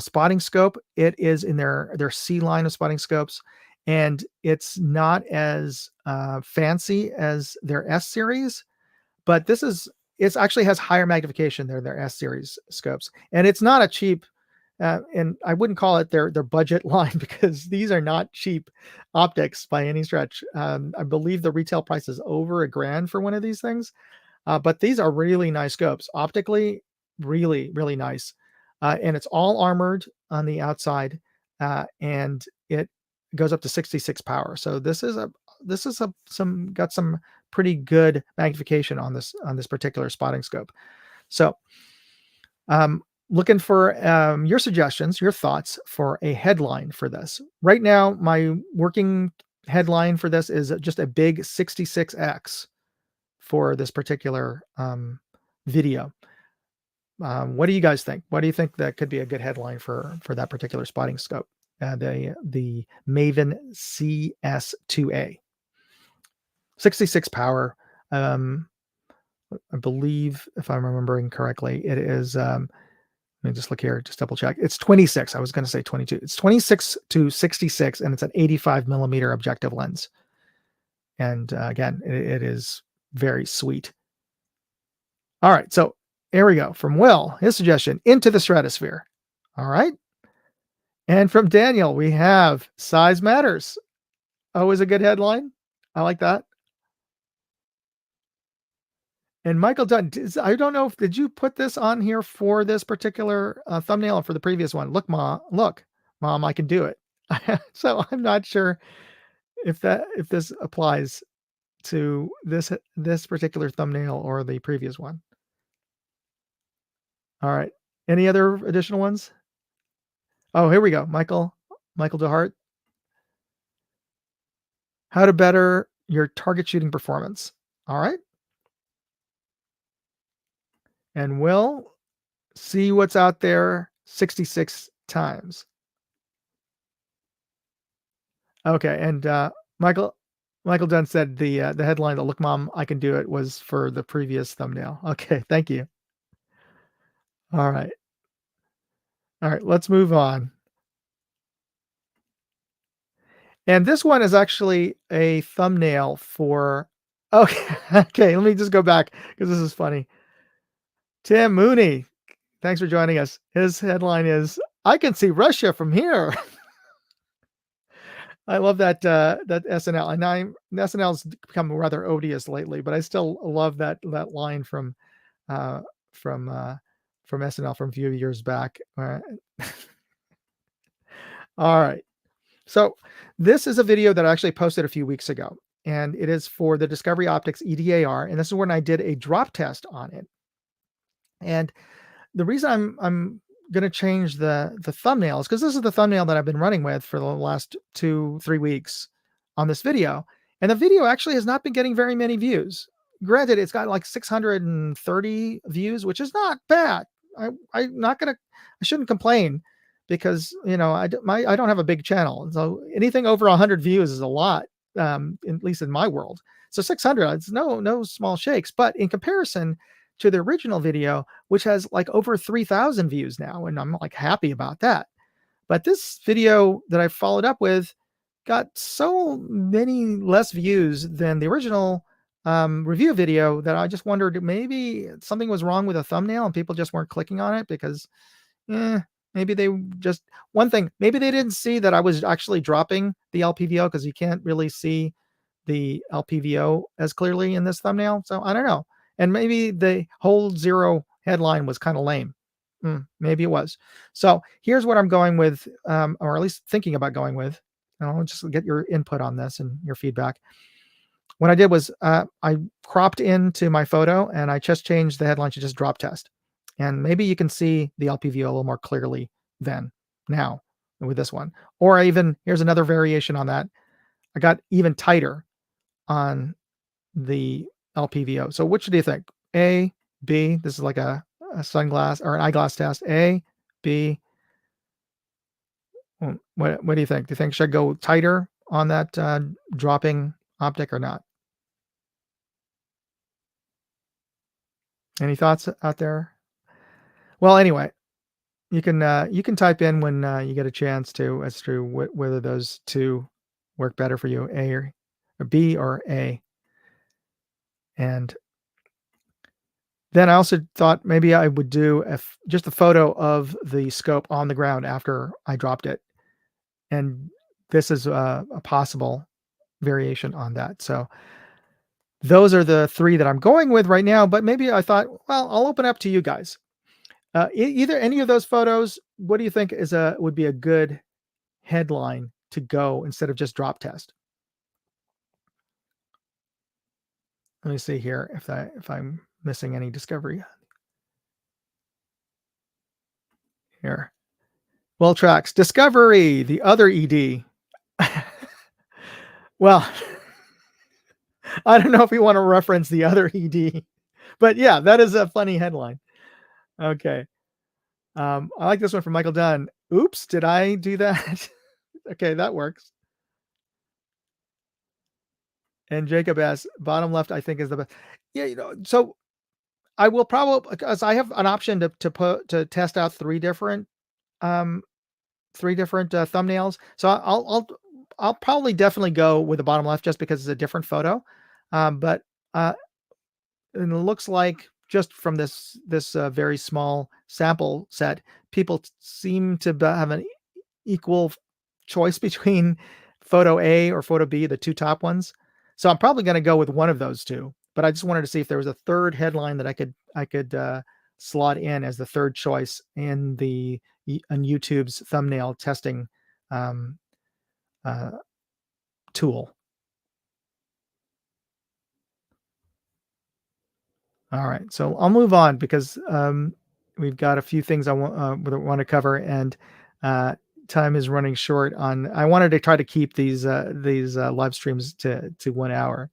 spotting scope. It is in their C line of spotting scopes, and it's not as fancy as their S series, but it actually has higher magnification than their S series scopes, and it's not a cheap. And I wouldn't call it their budget line, because these are not cheap optics by any stretch. I believe the retail price is over $1,000 for one of these things, but these are really nice scopes optically, really really nice. and it's all armored on the outside, and it goes up to 66 power. So this is some got some pretty good magnification on this particular spotting scope. So looking for your suggestions, your thoughts for a headline for this. Right now, my working headline for this is just a big 66x for this particular video. What do you guys think? What do you think that could be a good headline for that particular spotting scope? The Maven CS2A, 66 power. I believe, if I'm remembering correctly, it is. Let me just look here, just double check. It's 26. I was going to say 22. It's 26 to 66, and it's an 85 millimeter objective lens. And again, it is very sweet. All right, so here we go. From Will, his suggestion, Into the Stratosphere. All right. And from Daniel, we have Size Matters. Always a good headline. I like that. And Michael Dunn, I don't know if did you put this on here for this particular thumbnail or for the previous one? Look, mom, I can do it. So I'm not sure if this applies to this particular thumbnail or the previous one. All right. Any other additional ones? Oh, here we go. Michael DeHart. How to better your target shooting performance. All right. And we'll see what's out there 66 times. Okay. And Michael Dunn said the headline, "The Look Mom, I Can Do It," was for the previous thumbnail. Okay. Thank you. All right. All right. Let's move on. And this one is actually a thumbnail for. Okay. Okay. Let me just go back because this is funny. Tim Mooney, thanks for joining us. His headline is, "I can see Russia from here." I love that SNL, and SNL's become rather odious lately, but I still love that line uh, from uh, from SNL from a few years back. All right, so this is a video that I actually posted a few weeks ago, and it is for the Discovery Optics EDAR, and this is when I did a drop test on it. And the reason I'm going to change the thumbnail is because this is the thumbnail that I've been running with for the last 2-3 weeks on this video, and the video actually has not been getting very many views. Granted, it's got like 630 views, which is not bad. I'm not gonna, I shouldn't complain because I don't have a big channel, so anything over 100 views is a lot, at least in my world. So 600, it's no small shakes, but in comparison to the original video, which has like over 3,000 views now, and I'm like happy about that. But this video that I followed up with got so many less views than the original review video that I just wondered maybe something was wrong with the thumbnail and people just weren't clicking on it because maybe they just, one thing, maybe they didn't see that I was actually dropping the LPVO because you can't really see the LPVO as clearly in this thumbnail. So I don't know. And maybe the whole zero headline was kind of lame. Maybe it was. So here's what I'm going with, or at least thinking about going with. And I'll just get your input on this and your feedback. What I did was I cropped into my photo and I just changed the headline to just drop test. And maybe you can see the LPVO a little more clearly now with this one. Or here's another variation on that. I got even tighter on the LPVO. So which do you think? A, B, this is like a sunglass or an eyeglass test. A, B. What do you think? Do you think should I go tighter on that dropping optic or not? Any thoughts out there? Well, anyway, you can type in when you get a chance to as to whether those two work better for you, A or B or A. And then I also thought maybe I would do just a photo of the scope on the ground after I dropped it. And this is a possible variation on that. So those are the three that I'm going with right now. But maybe I thought, well, I'll open up to you guys. Either any of those photos, what do you think would be a good headline to go instead of just drop test? Let me see here if I'm missing any discovery here. Well, tracks discovery, the other ED. Well, I don't know if you want to reference the other ED, but yeah, that is a funny headline. Okay. I like this one from Michael Dunn. Oops, did I do that? Okay, that works. And Jacob S. Bottom left, I think is the best. Yeah, so I will probably because I have an option to test out um three different thumbnails. So I'll probably definitely go with the bottom left just because it's a different photo. But uh, and it looks like just from this very small sample set, people seem to have an equal choice between photo A or photo B, the two top ones. So I'm probably going to go with one of those two. But I just wanted to see if there was a third headline that I could slot in as the third choice in on YouTube's thumbnail testing um, uh, tool. All right, so I'll move on because we've got a few things I want to cover, and uh, time is running short. I wanted to try to keep these live streams to 1 hour.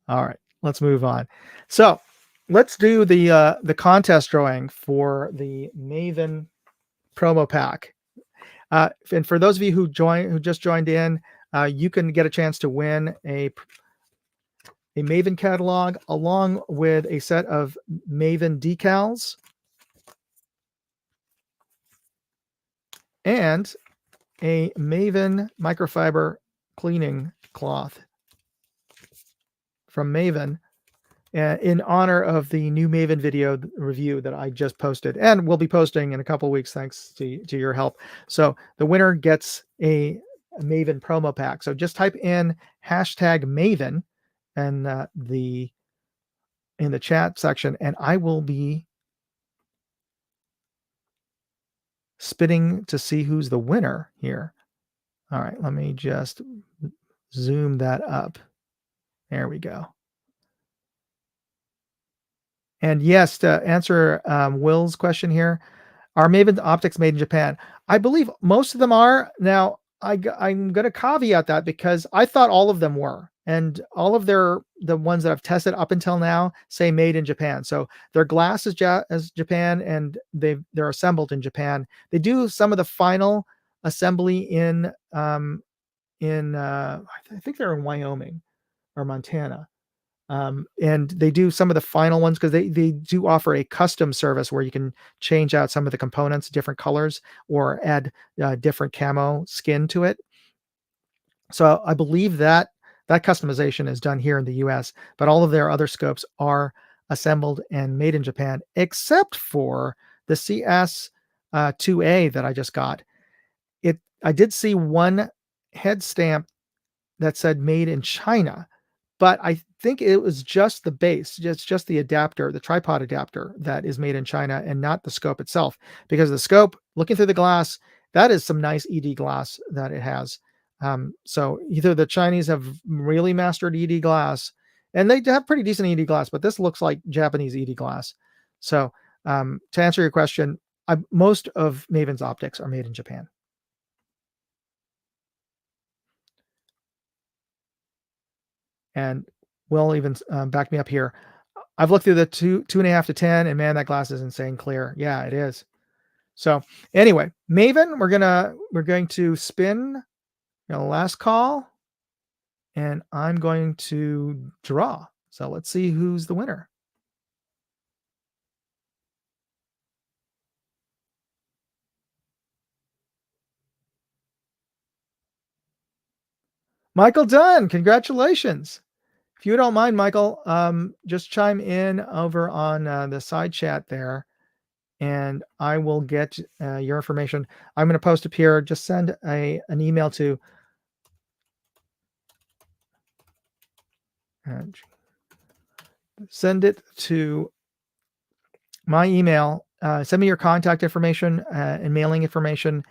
All right, let's move on. So let's do the contest drawing for the Maven promo pack. And for those of you who just joined in, you can get a chance to win a Maven catalog along with a set of Maven decals and a Maven microfiber cleaning cloth from Maven in honor of the new Maven video review that I just posted and will be posting in a couple weeks thanks to your help. So the winner gets a Maven promo pack. So just type in hashtag Maven and in the chat section, and I will be spitting to see who's the winner here. All right, let me just zoom that up. There we go. And yes, to answer Will's question here, are Maven optics made in Japan? I believe most of them are. Now, I'm going to caveat that because I thought all of them were, and all of the ones that I've tested up until now say made in Japan. So their glass is Japan, and they're assembled in Japan. They do some of the final assembly in I think they're in Wyoming or Montana. And they do some of the final ones because they do offer a custom service where you can change out some of the components, different colors, or add different camo skin to it. So I believe that customization is done here in the US, but all of their other scopes are assembled and made in Japan, except for the CS 2A that I just got. I did see one head stamp that said made in China, but I think it was just the base, just the adapter, the tripod adapter that is made in China and not the scope itself. Because the scope, looking through the glass, that is some nice ED glass that it has. So either the Chinese have really mastered ED glass, and they have pretty decent ED glass, but this looks like Japanese ED glass. So to answer your question, most of Maven's optics are made in Japan. And Will even back me up here. I've looked through the 2.5 to 10, and man, that glass is insane clear. Yeah, it is. So anyway, Maven, we're going to spin last call, and I'm going to draw. So let's see who's the winner. Michael Dunn, congratulations. If you don't mind, Michael, just chime in over on the side chat there, and I will get your information. I'm going to post up here. Just send an email to send it to my email. Send me your contact information and mailing information,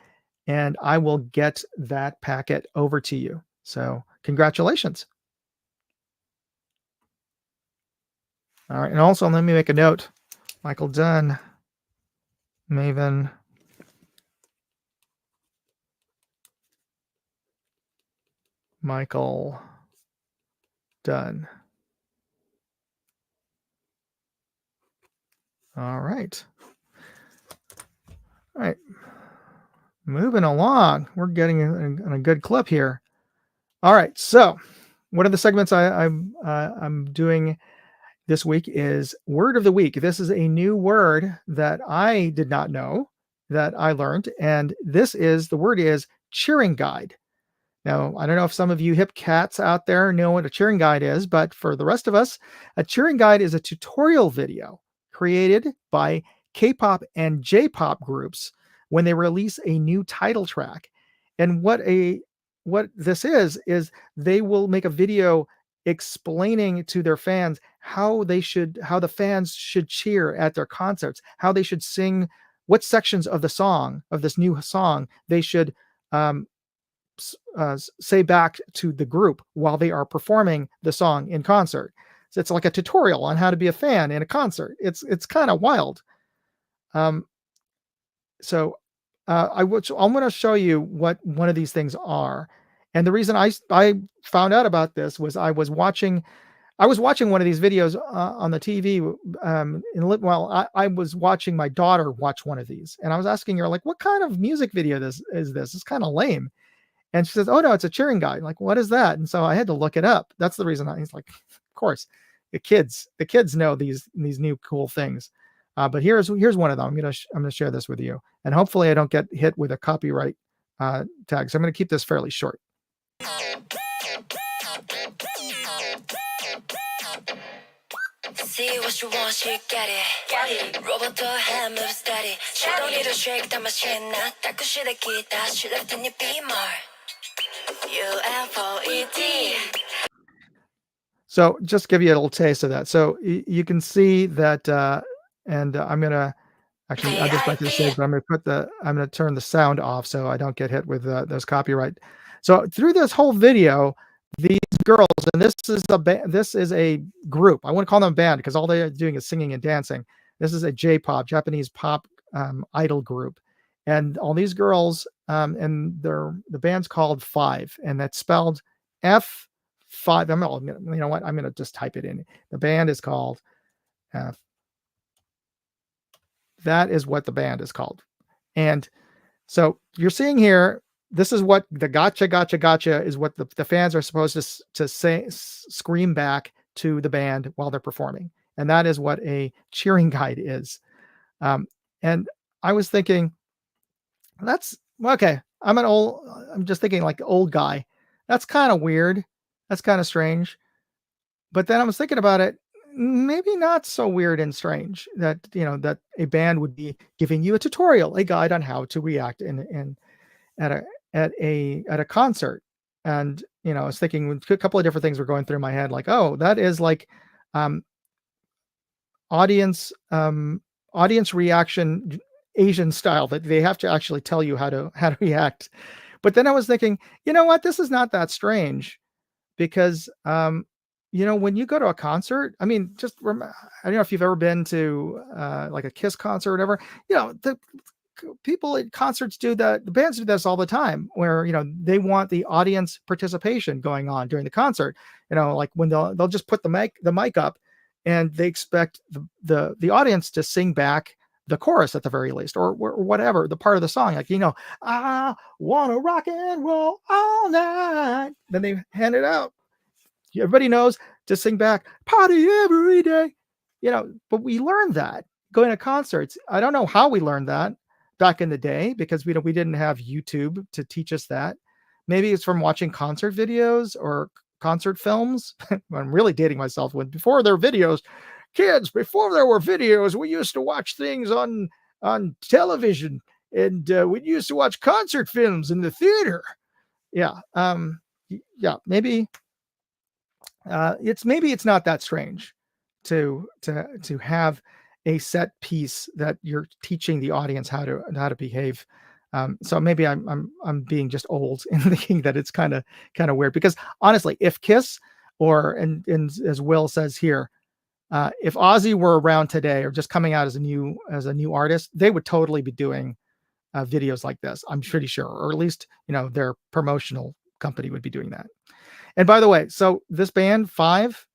and I will get that packet over to you. So, congratulations. All right. And also, let me make a note. Michael Dunn, Maven, Michael Dunn. All right. All right. Moving along. We're getting in a good clip here. All right. So, one of the segments I'm doing this week is word of the week. This is a new word that I did not know that I learned, and the word is cheering guide. Now, I don't know if some of you hip cats out there know what a cheering guide is, but for the rest of us, a cheering guide is a tutorial video created by K-pop and J-pop groups when they release a new title track. And what this is they will make a video explaining to their fans how the fans should cheer at their concerts, how they should sing, what sections of the song of this new song they should um, say back to the group while they are performing the song in concert. So it's like a tutorial on how to be a fan in a concert. It's kind of wild. Um, so I'm going to show you what one of these things are. And the reason I found out about this was I was watching one of these videos on the TV. I was watching my daughter watch one of these, and I was asking her, like, what kind of music video this is? This is kind of lame. And she says, "Oh no, it's a cheering guide." Like, what is that? And so I had to look it up. That's the reason. He's like, of course, the kids know these new cool things. But here's one of them. I'm gonna share this with you, and hopefully I don't get hit with a copyright tag. So I'm gonna keep this fairly short. See what you want, she get it. Robot to hand move steady. She don't need to shake the machine. That she the key that she left in your beamer. UFOED. So just give you a little taste of that. So you can see that, and I'm gonna actually add this back to the stage, but I'm gonna turn the sound off so I don't get hit with those copyright. So through this whole video, these girls, and this is a group. I wouldn't call them a band because all they're doing is singing and dancing. This is a J-pop, Japanese pop idol group, and all these girls, and the band's called Five, and that's spelled F5. You know what? I'm gonna just type it in. The band is called F. That is what the band is called, and so you're seeing here. This is what the gotcha, gotcha, gotcha is what the fans are supposed to say, scream back to the band while they're performing. And that is what a cheering guide is. And I was thinking, that's okay. I'm just thinking like old guy. That's kind of weird. That's kind of strange. But then I was thinking about it, maybe not so weird and strange that, that a band would be giving you a tutorial, a guide on how to react in at a concert. And I was thinking a couple of different things were going through my head, like, oh, that is like um audience audience reaction Asian style, that they have to actually tell you how to react. But then I was thinking, you know what, this is not that strange, because when you go to a concert, I mean, I don't know if you've ever been to like a Kiss concert or whatever. The people at concerts do that. The bands do this all the time, where they want the audience participation going on during the concert. Like when they'll just put the mic up, and they expect the audience to sing back the chorus at the very least, or whatever the part of the song, like, I want to rock and roll all night. Then they hand it out. Everybody knows to sing back, party every day. But we learned that going to concerts. I don't know how we learned that back in the day, because we didn't have YouTube to teach us that. Maybe it's from watching concert videos or concert films. I'm really dating myself. Before there were videos, we used to watch things on television, and we used to watch concert films in the theater. Yeah. Maybe it's not that strange to have a set piece that you're teaching the audience how to behave. So maybe I'm being just old and thinking that it's kind of weird because honestly, if Kiss or and as Will says here, if Ozzy were around today or just coming out as a new artist, they would totally be doing videos like this. I'm pretty sure, or at least their promotional company would be doing that. And by the way, so this band Five,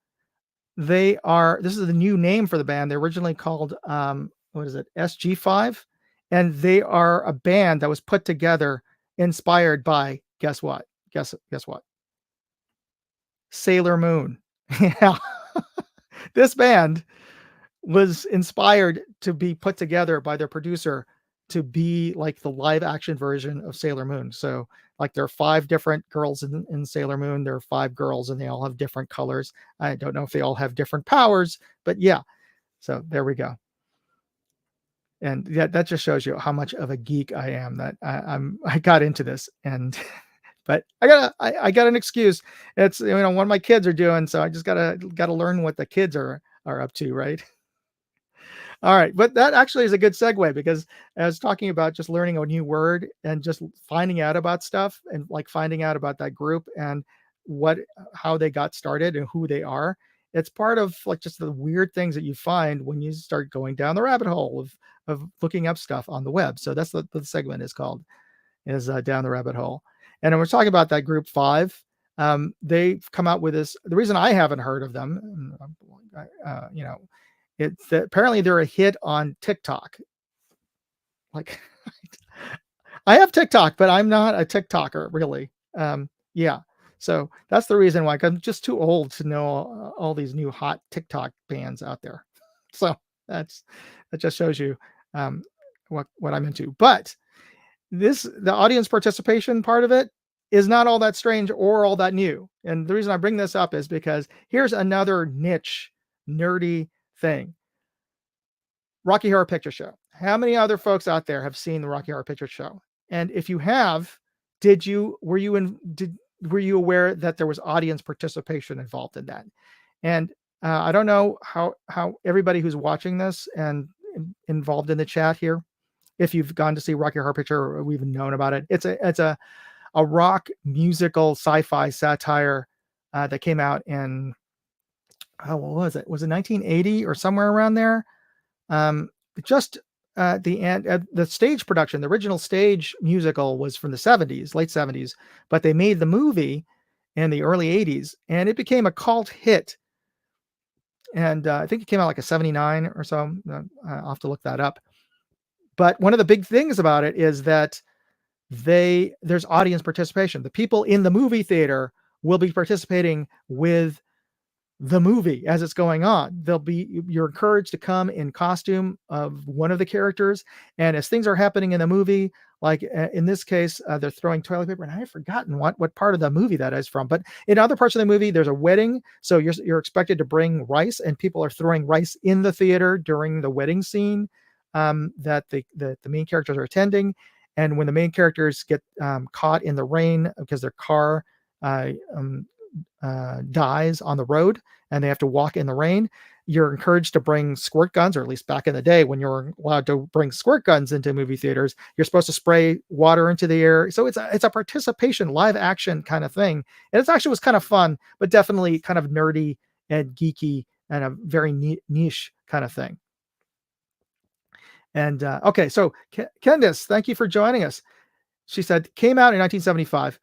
this is the new name for the band. They're originally called what is it, SG5, and they are a band that was put together inspired by guess what? Guess what? Sailor Moon. Yeah. This band was inspired to be put together by their producer to be like the live action version of Sailor Moon. So like there are five different girls in Sailor Moon. There are five girls and they all have different colors. I don't know if they all have different powers, but yeah. So there we go. And yeah, that just shows you how much of a geek I am that I got into this and but I got an excuse. It's one of my kids are doing, so I just gotta learn what the kids are up to, right? All right, but that actually is a good segue because I was talking about just learning a new word and just finding out about stuff and like finding out about that group and what how they got started and who they are. It's part of like just the weird things that you find when you start going down the rabbit hole of looking up stuff on the web. So that's what the segment is called, is down the rabbit hole. And we're talking about that group Five. They've come out with this. The reason I haven't heard of them, you know, it's that apparently they're a hit on TikTok. Like, I have TikTok, but I'm not a TikToker really. Yeah, so that's the reason why. 'Cause I'm just too old to know all these new hot TikTok bands out there. So that just shows you what I'm into. But the audience participation part of it is not all that strange or all that new. And the reason I bring this up is because here's another niche, nerdy thing. Rocky Horror Picture Show. How many other folks out there have seen the Rocky Horror Picture Show? And if you have, were you aware that there was audience participation involved in that? And I don't know how everybody who's watching this and involved in the chat here, if you've gone to see Rocky Horror Picture or we've known about it. It's a rock musical sci-fi satire that came out in what was it? Was it 1980 or somewhere around there? Just the end, the stage production, the original stage musical was from the 70s, late 70s, but they made the movie in the early 80s and it became a cult hit. And I think it came out like a 79 or so. I'll have to look that up. But one of the big things about it is that there's audience participation. The people in the movie theater will be participating with the movie as it's going on. You're encouraged to come in costume of one of the characters, and as things are happening in the movie, like in this case, they're throwing toilet paper, and I've forgotten what part of the movie that is from. But in other parts of the movie, there's a wedding, so you're expected to bring rice, and people are throwing rice in the theater during the wedding scene that the main characters are attending. And when the main characters get caught in the rain because their car dies on the road and they have to walk in the rain, you're encouraged to bring squirt guns, or at least back in the day when you were allowed to bring squirt guns into movie theaters, you're supposed to spray water into the air. So it's a participation, live action kind of thing. And it actually was kind of fun, but definitely kind of nerdy and geeky and a very niche kind of thing. And okay, so Candice, thank you for joining us. She said, came out in 1975.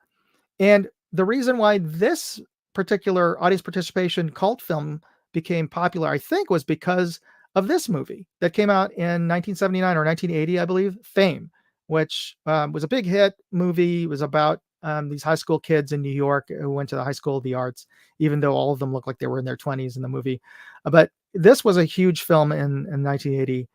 And the reason why this particular audience participation cult film became popular, I think, was because of this movie that came out in 1979 or 1980, I believe, Fame, which was a big hit movie. It was about these high school kids in New York who went to the High School of the Arts, even though all of them looked like they were in their 20s in the movie. But this was a huge film in 1980.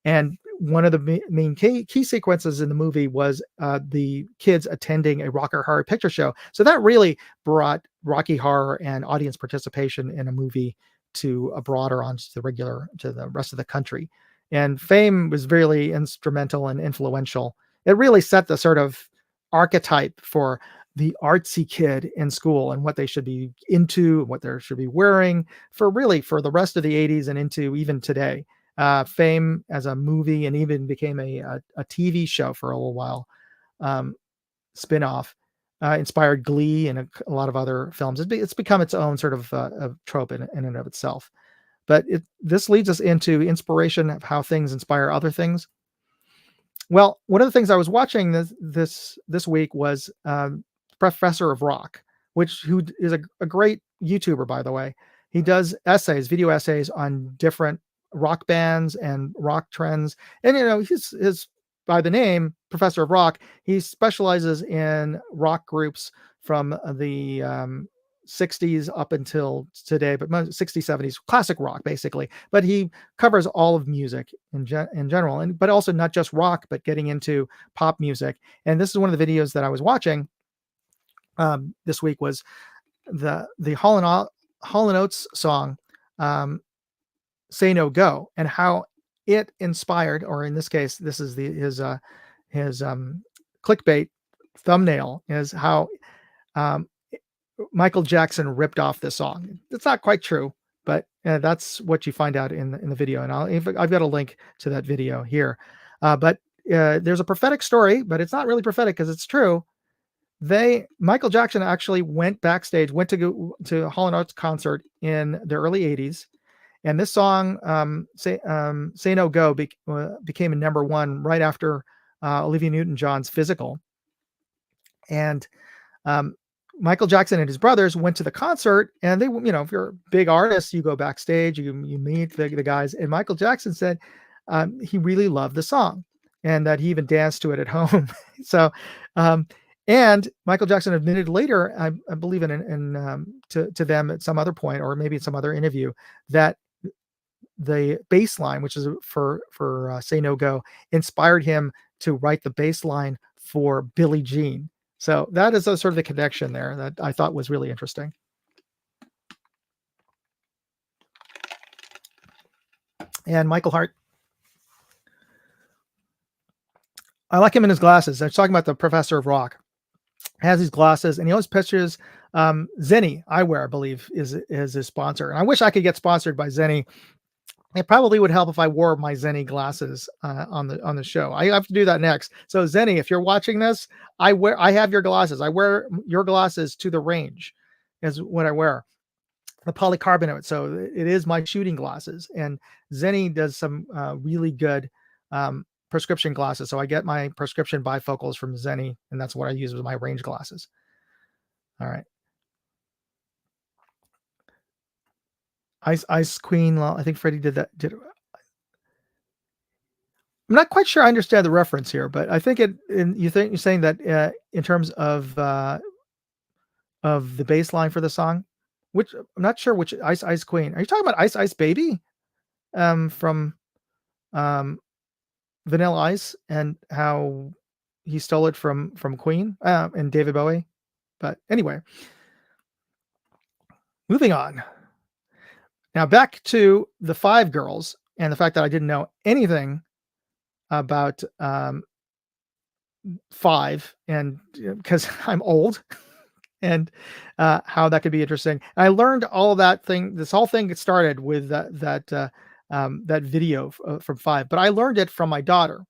And one of the main key sequences in the movie was the kids attending a Rocky Horror Picture Show. So that really brought Rocky Horror and audience participation in a movie to a broader to the rest of the country. And Fame was really instrumental and influential. It really set the sort of archetype for the artsy kid in school and what they should be into, what they should be wearing for the rest of the 80s and into even today. fame as a movie, and even became a TV show for a little while. Um, Spin-off, inspired Glee and a lot of other films. It's become its own sort of trope in and of itself. But this leads us into inspiration of how things inspire other things. Well, one of the things I was watching this week was Professor of Rock, who is a great YouTuber, by the way. He does video essays on different rock bands and rock trends. And his by the name Professor of Rock, he specializes in rock groups from the 60s up until today, but 60s, 70s, classic rock basically. But he covers all of music in general, but also not just rock, but getting into pop music. And this is one of the videos that I was watching this week was the Hall and Oates song "Say No Go," and how it inspired, or in this case, this is his clickbait thumbnail, is how um, Michael Jackson ripped off this song. It's not quite true, but that's what you find out in the video. And I've got a link to that video here. But there's a prophetic story, but it's not really prophetic because it's true. Michael Jackson actually went backstage, went to go to Hall & Oates concert in the early 80s. And this song, Say No Go, became a number one right after Olivia Newton-John's Physical. And Michael Jackson and his brothers went to the concert, and they, if you're a big artist, you go backstage, you meet the guys. And Michael Jackson said he really loved the song, and that he even danced to it at home. So, and Michael Jackson admitted later, I believe to them at some other point, or maybe at some other interview, that the bass line, which is for Say No Go, inspired him to write the bass line for Billie Jean. So that is a sort of the connection there that I thought was really interesting. And Michael Hart, I like him in his glasses. I was talking about the Professor of Rock. He has these glasses, and he always pictures Zenni Eyewear, I believe, is his sponsor. And I wish I could get sponsored by Zenni. It probably would help if I wore my Zenni glasses on the show. I have to do that next. So Zenni, if you're watching this, I have your glasses. I wear your glasses to the range, is what I wear. The polycarbonate. So it is my shooting glasses. And Zenni does some really good prescription glasses. So I get my prescription bifocals from Zenni, and that's what I use with my range glasses. All right. Ice Queen. I think Freddie did that. I'm not quite sure I understand the reference here, but I think you're saying that in terms of the bass line for the song, which I'm not sure which Ice Queen. Are you talking about Ice Baby from Vanilla Ice, and how he stole it from Queen and David Bowie? But anyway, moving on. Now back to the Five Girls and the fact that I didn't know anything about Five, and because I'm old, and how that could be interesting. And I learned all that thing. This whole thing started with that video from Five, but I learned it from my daughter,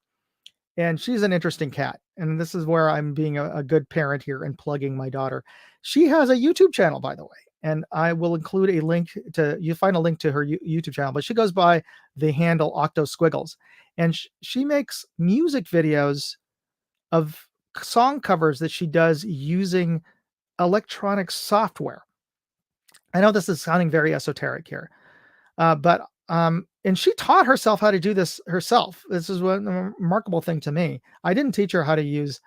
and she's an interesting cat. And this is where I'm being a good parent here and plugging my daughter. She has a YouTube channel, by the way. And I will include a link you find a link to her YouTube channel, but she goes by the handle Octo Squiggles. And she makes music videos of song covers that she does using electronic software. I know this is sounding very esoteric here, but and she taught herself how to do this herself. This is a remarkable thing to me. I didn't teach her how to use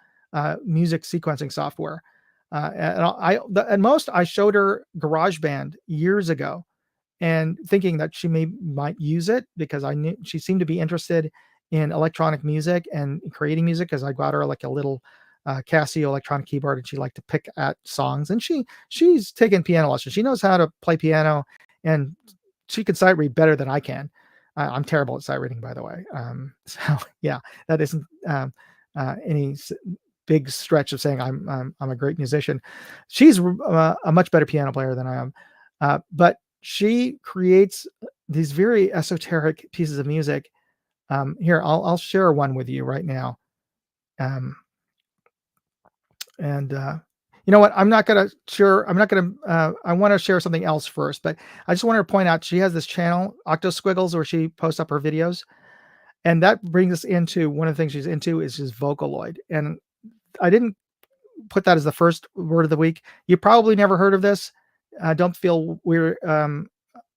music sequencing software. At most, I showed her GarageBand years ago, and thinking that she might use it because I knew she seemed to be interested in electronic music and creating music, because I got her like a little Casio electronic keyboard, and she liked to pick at songs. And she's taken piano lessons. She knows how to play piano, and she can sight read better than I can. I'm terrible at sight reading, by the way. So yeah, that isn't any big stretch of saying I'm a great musician. She's a much better piano player than I am, but she creates these very esoteric pieces of music. Here, I'll share one with you right now. Um, and you know what? I'm not gonna share. I'm not gonna. I want to share something else first, but I just wanted to point out she has this channel, Octo Squiggles, where she posts up her videos, and that brings us into one of the things she's into is just Vocaloid. And I didn't put that as the first word of the week. You probably never heard of this. Don't feel weird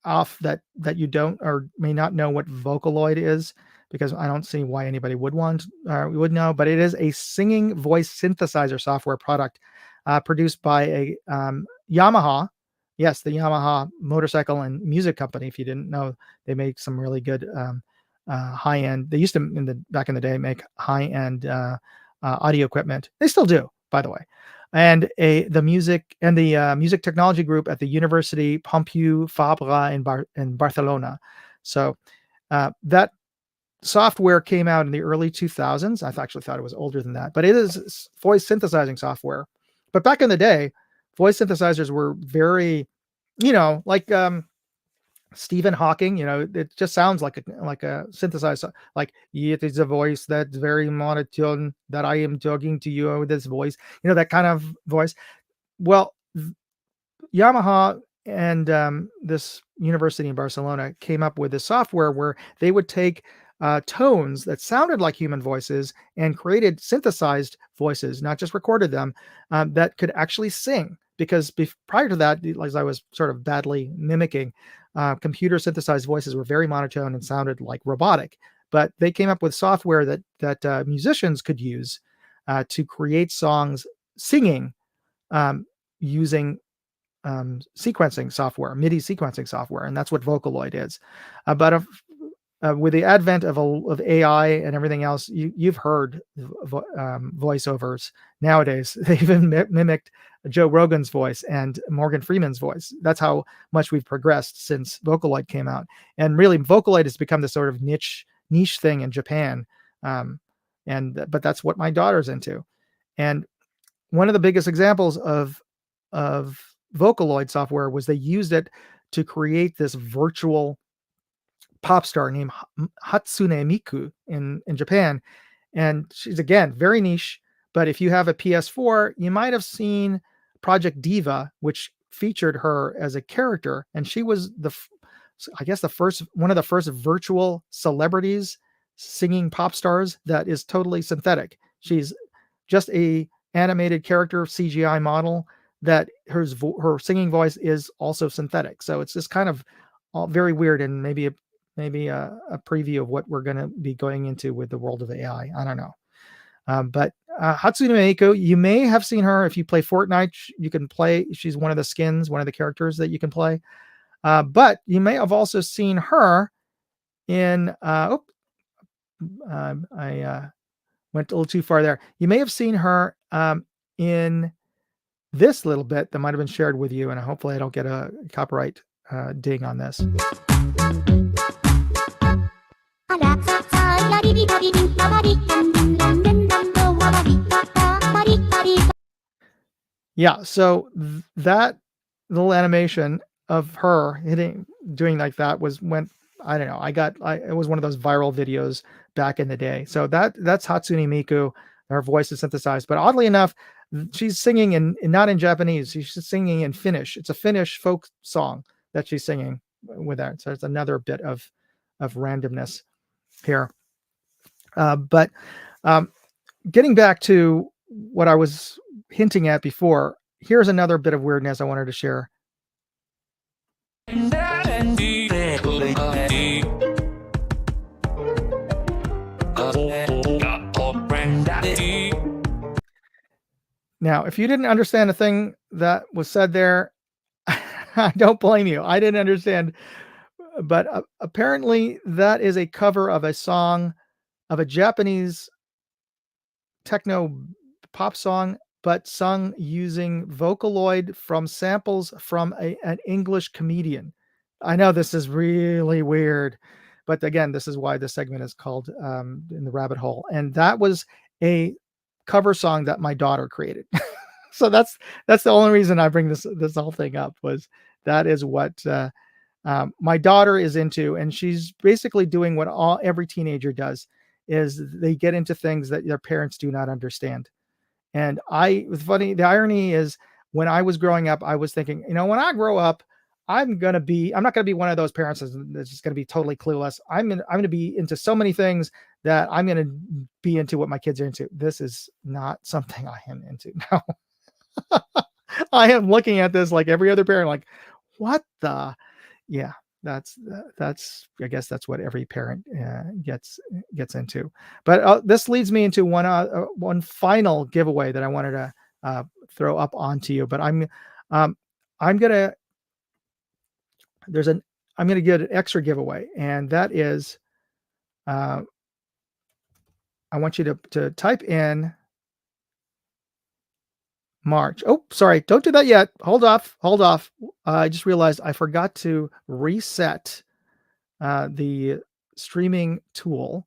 off that you don't or may not know what Vocaloid is, because I don't see why anybody would would know. But it is a singing voice synthesizer software product produced by a Yamaha. Yes, the Yamaha motorcycle and music company. If you didn't know, they make some really good high end. They used to back in the day make high end audio equipment. They still do, by the way. And the music technology group at the University Pompeu Fabra in Barcelona. So that software came out in the early 2000s. I actually thought it was older than that, but it is voice synthesizing software. But back in the day, voice synthesizers were very, like Stephen Hawking. It just sounds like a synthesized, like it is a voice that's very monotone that I am talking to you with this voice. That kind of voice. Well, Yamaha and this university in Barcelona came up with this software where they would take tones that sounded like human voices and created synthesized voices, not just recorded them, that could actually sing. Because prior to that, as I was sort of badly mimicking, computer synthesized voices were very monotone and sounded like robotic. But they came up with software that musicians could use to create songs singing using sequencing software, MIDI sequencing software, and that's what Vocaloid is. But with the advent of AI and everything else, you've heard voiceovers nowadays. They even mimicked Joe Rogan's voice and Morgan Freeman's voice. That's how much we've progressed since Vocaloid came out. And really, Vocaloid has become this sort of niche thing in Japan. But that's what my daughter's into. And one of the biggest examples of Vocaloid software was they used it to create this virtual pop star named Hatsune Miku in Japan. And she's, again, very niche. But if you have a PS4, you might have seen Project Diva, which featured her as a character. And she was one of the first virtual celebrities singing pop stars that is totally synthetic. She's just a animated character CGI model that her singing voice is also synthetic. So it's just kind of all very weird, and maybe a preview of what we're going to be going into with the world of AI. I don't know. But Hatsune Miku, you may have seen her if you play Fortnite. You can play. She's one of the skins, one of the characters that you can play. But you may have also seen her in. I went a little too far there. You may have seen her in this little bit that might have been shared with you, and hopefully I don't get a copyright ding on this. Yeah, so that little animation of her doing like that I don't know. It was one of those viral videos back in the day. So that's Hatsune Miku. Her voice is synthesized, but oddly enough, she's singing not in Japanese. She's singing in Finnish. It's a Finnish folk song that she's singing with that. So it's another bit of randomness here. But getting back to what I was hinting at before, here's another bit of weirdness I wanted to share. Now, if you didn't understand a thing that was said there, I don't blame you. I didn't understand. But apparently that is a cover of a song of a Japanese techno pop song, but sung using Vocaloid from samples from an English comedian. I know this is really weird, but again, this is why this segment is called In the Rabbit Hole. And that was a cover song that my daughter created. So that's the only reason I bring this whole thing up, was that is what my daughter is into, and she's basically doing what every teenager does, is they get into things that their parents do not understand. And it's funny, the irony is when I was growing up, I was thinking, when I grow up, I'm not gonna be one of those parents that's just gonna be totally clueless. I'm gonna be into so many things that I'm gonna be into what my kids are into. This is not something I am into now. I am looking at this like every other parent, like, what the? Yeah, that's I guess that's what every parent gets into. But this leads me into one final giveaway that I wanted to throw up onto you. But um, I'm gonna there's an I'm gonna get an extra giveaway, and that is uh, I want you to type in March. Oh, sorry, don't do that yet. Hold off, hold off. I just realized I forgot to reset the streaming tool.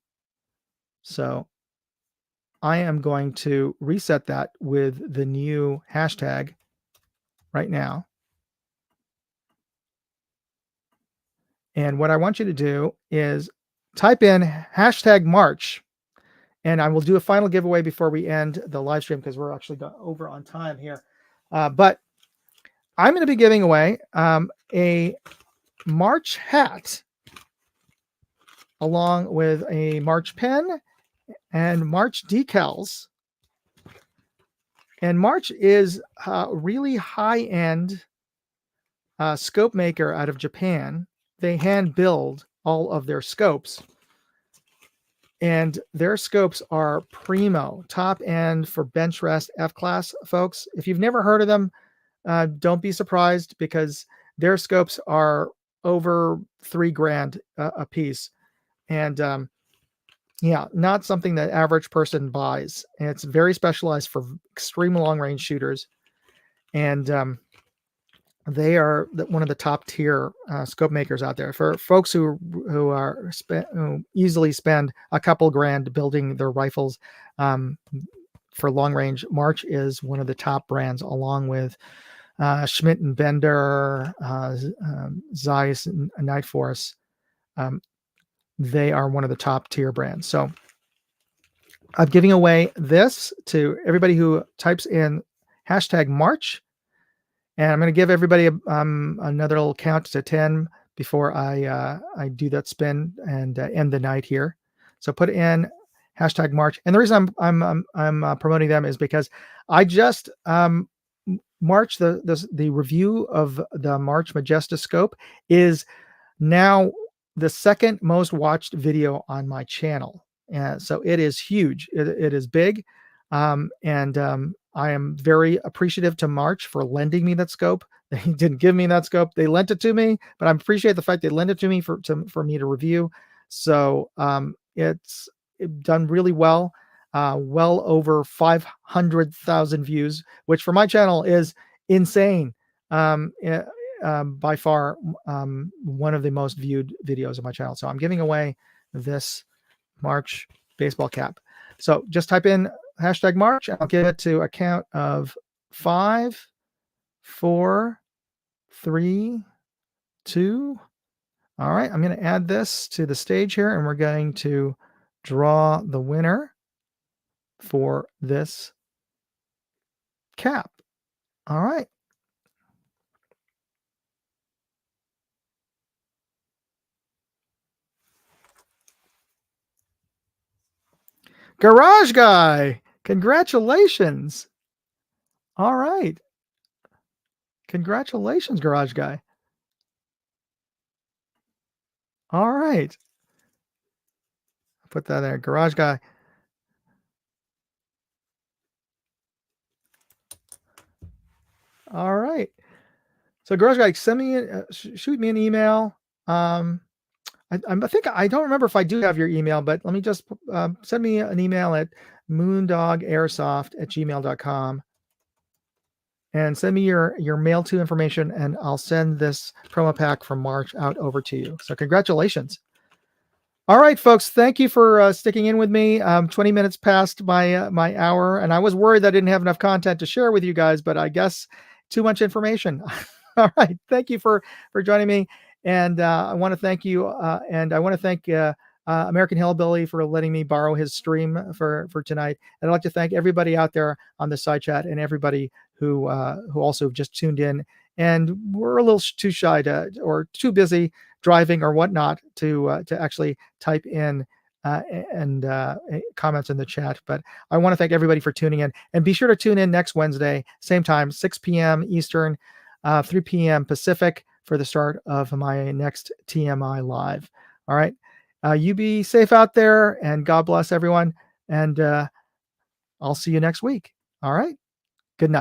So I am going to reset that with the new hashtag right now. And what I want you to do is type in hashtag March, and I will do a final giveaway before we end the live stream because we're actually over on time here. But I'm going to be giving away a March hat along with a March pen and March decals. And March is a really high-end scope maker out of Japan. They hand build all of their scopes. And their scopes are primo, top end for bench rest F-class folks. If you've never heard of them, don't be surprised because their scopes are over $3,000 a piece. And yeah, not something that average person buys. And it's very specialized for extreme long range shooters. And they are one of the top tier scope makers out there for folks who easily spend a couple grand building their rifles for long range. March is one of the top brands, along with Schmidt and Bender, Zeiss, and Night Force. They are one of the top tier brands. So I'm giving away this to everybody who types in hashtag March. And I'm going to give everybody another little count to 10 before I do that spin and end the night here. So put in hashtag March. And the reason I'm promoting them is because I just March the review of the March Majesta scope is now the second most watched video on my channel. So it is huge. It is big. I am very appreciative to March for lending me that scope. They didn't give me that scope. They lent it to me, but I appreciate the fact they lent it to me for me to review. So it's done really well. Well over 500,000 views, which for my channel is insane. By far one of the most viewed videos of my channel. So I'm giving away this March baseball cap. So just type in hashtag March. I'll give it to a count of 5, 4, 3, 2. All right, I'm going to add this to the stage here, and we're going to draw the winner for this cap. All right. Garage Guy, congratulations. All right. Congratulations, Garage Guy. All right. Put that there, Garage Guy. All right. So Garage Guy, send me, shoot me an email. I think I don't remember if I do have your email, but let me just send me an email at moondogairsoft@gmail.com and send me your mail to information, and I'll send this promo pack from March out over to you. So congratulations. All right, folks, thank you for sticking in with me. 20 minutes past my hour, and I was worried that I didn't have enough content to share with you guys, but I guess too much information. All right, thank you for joining me. And I want to thank you, and I want to thank American Hillbilly for letting me borrow his stream for tonight. And I'd like to thank everybody out there on the side chat and everybody who also just tuned in. And we're a little too shy to or too busy driving or whatnot to actually type in comments in the chat. But I want to thank everybody for tuning in, and be sure to tune in next Wednesday, same time, 6 p.m. Eastern, 3 p.m. Pacific, for the start of my next TMI live. All right. You be safe out there, and God bless everyone. And I'll see you next week. All right. Good night.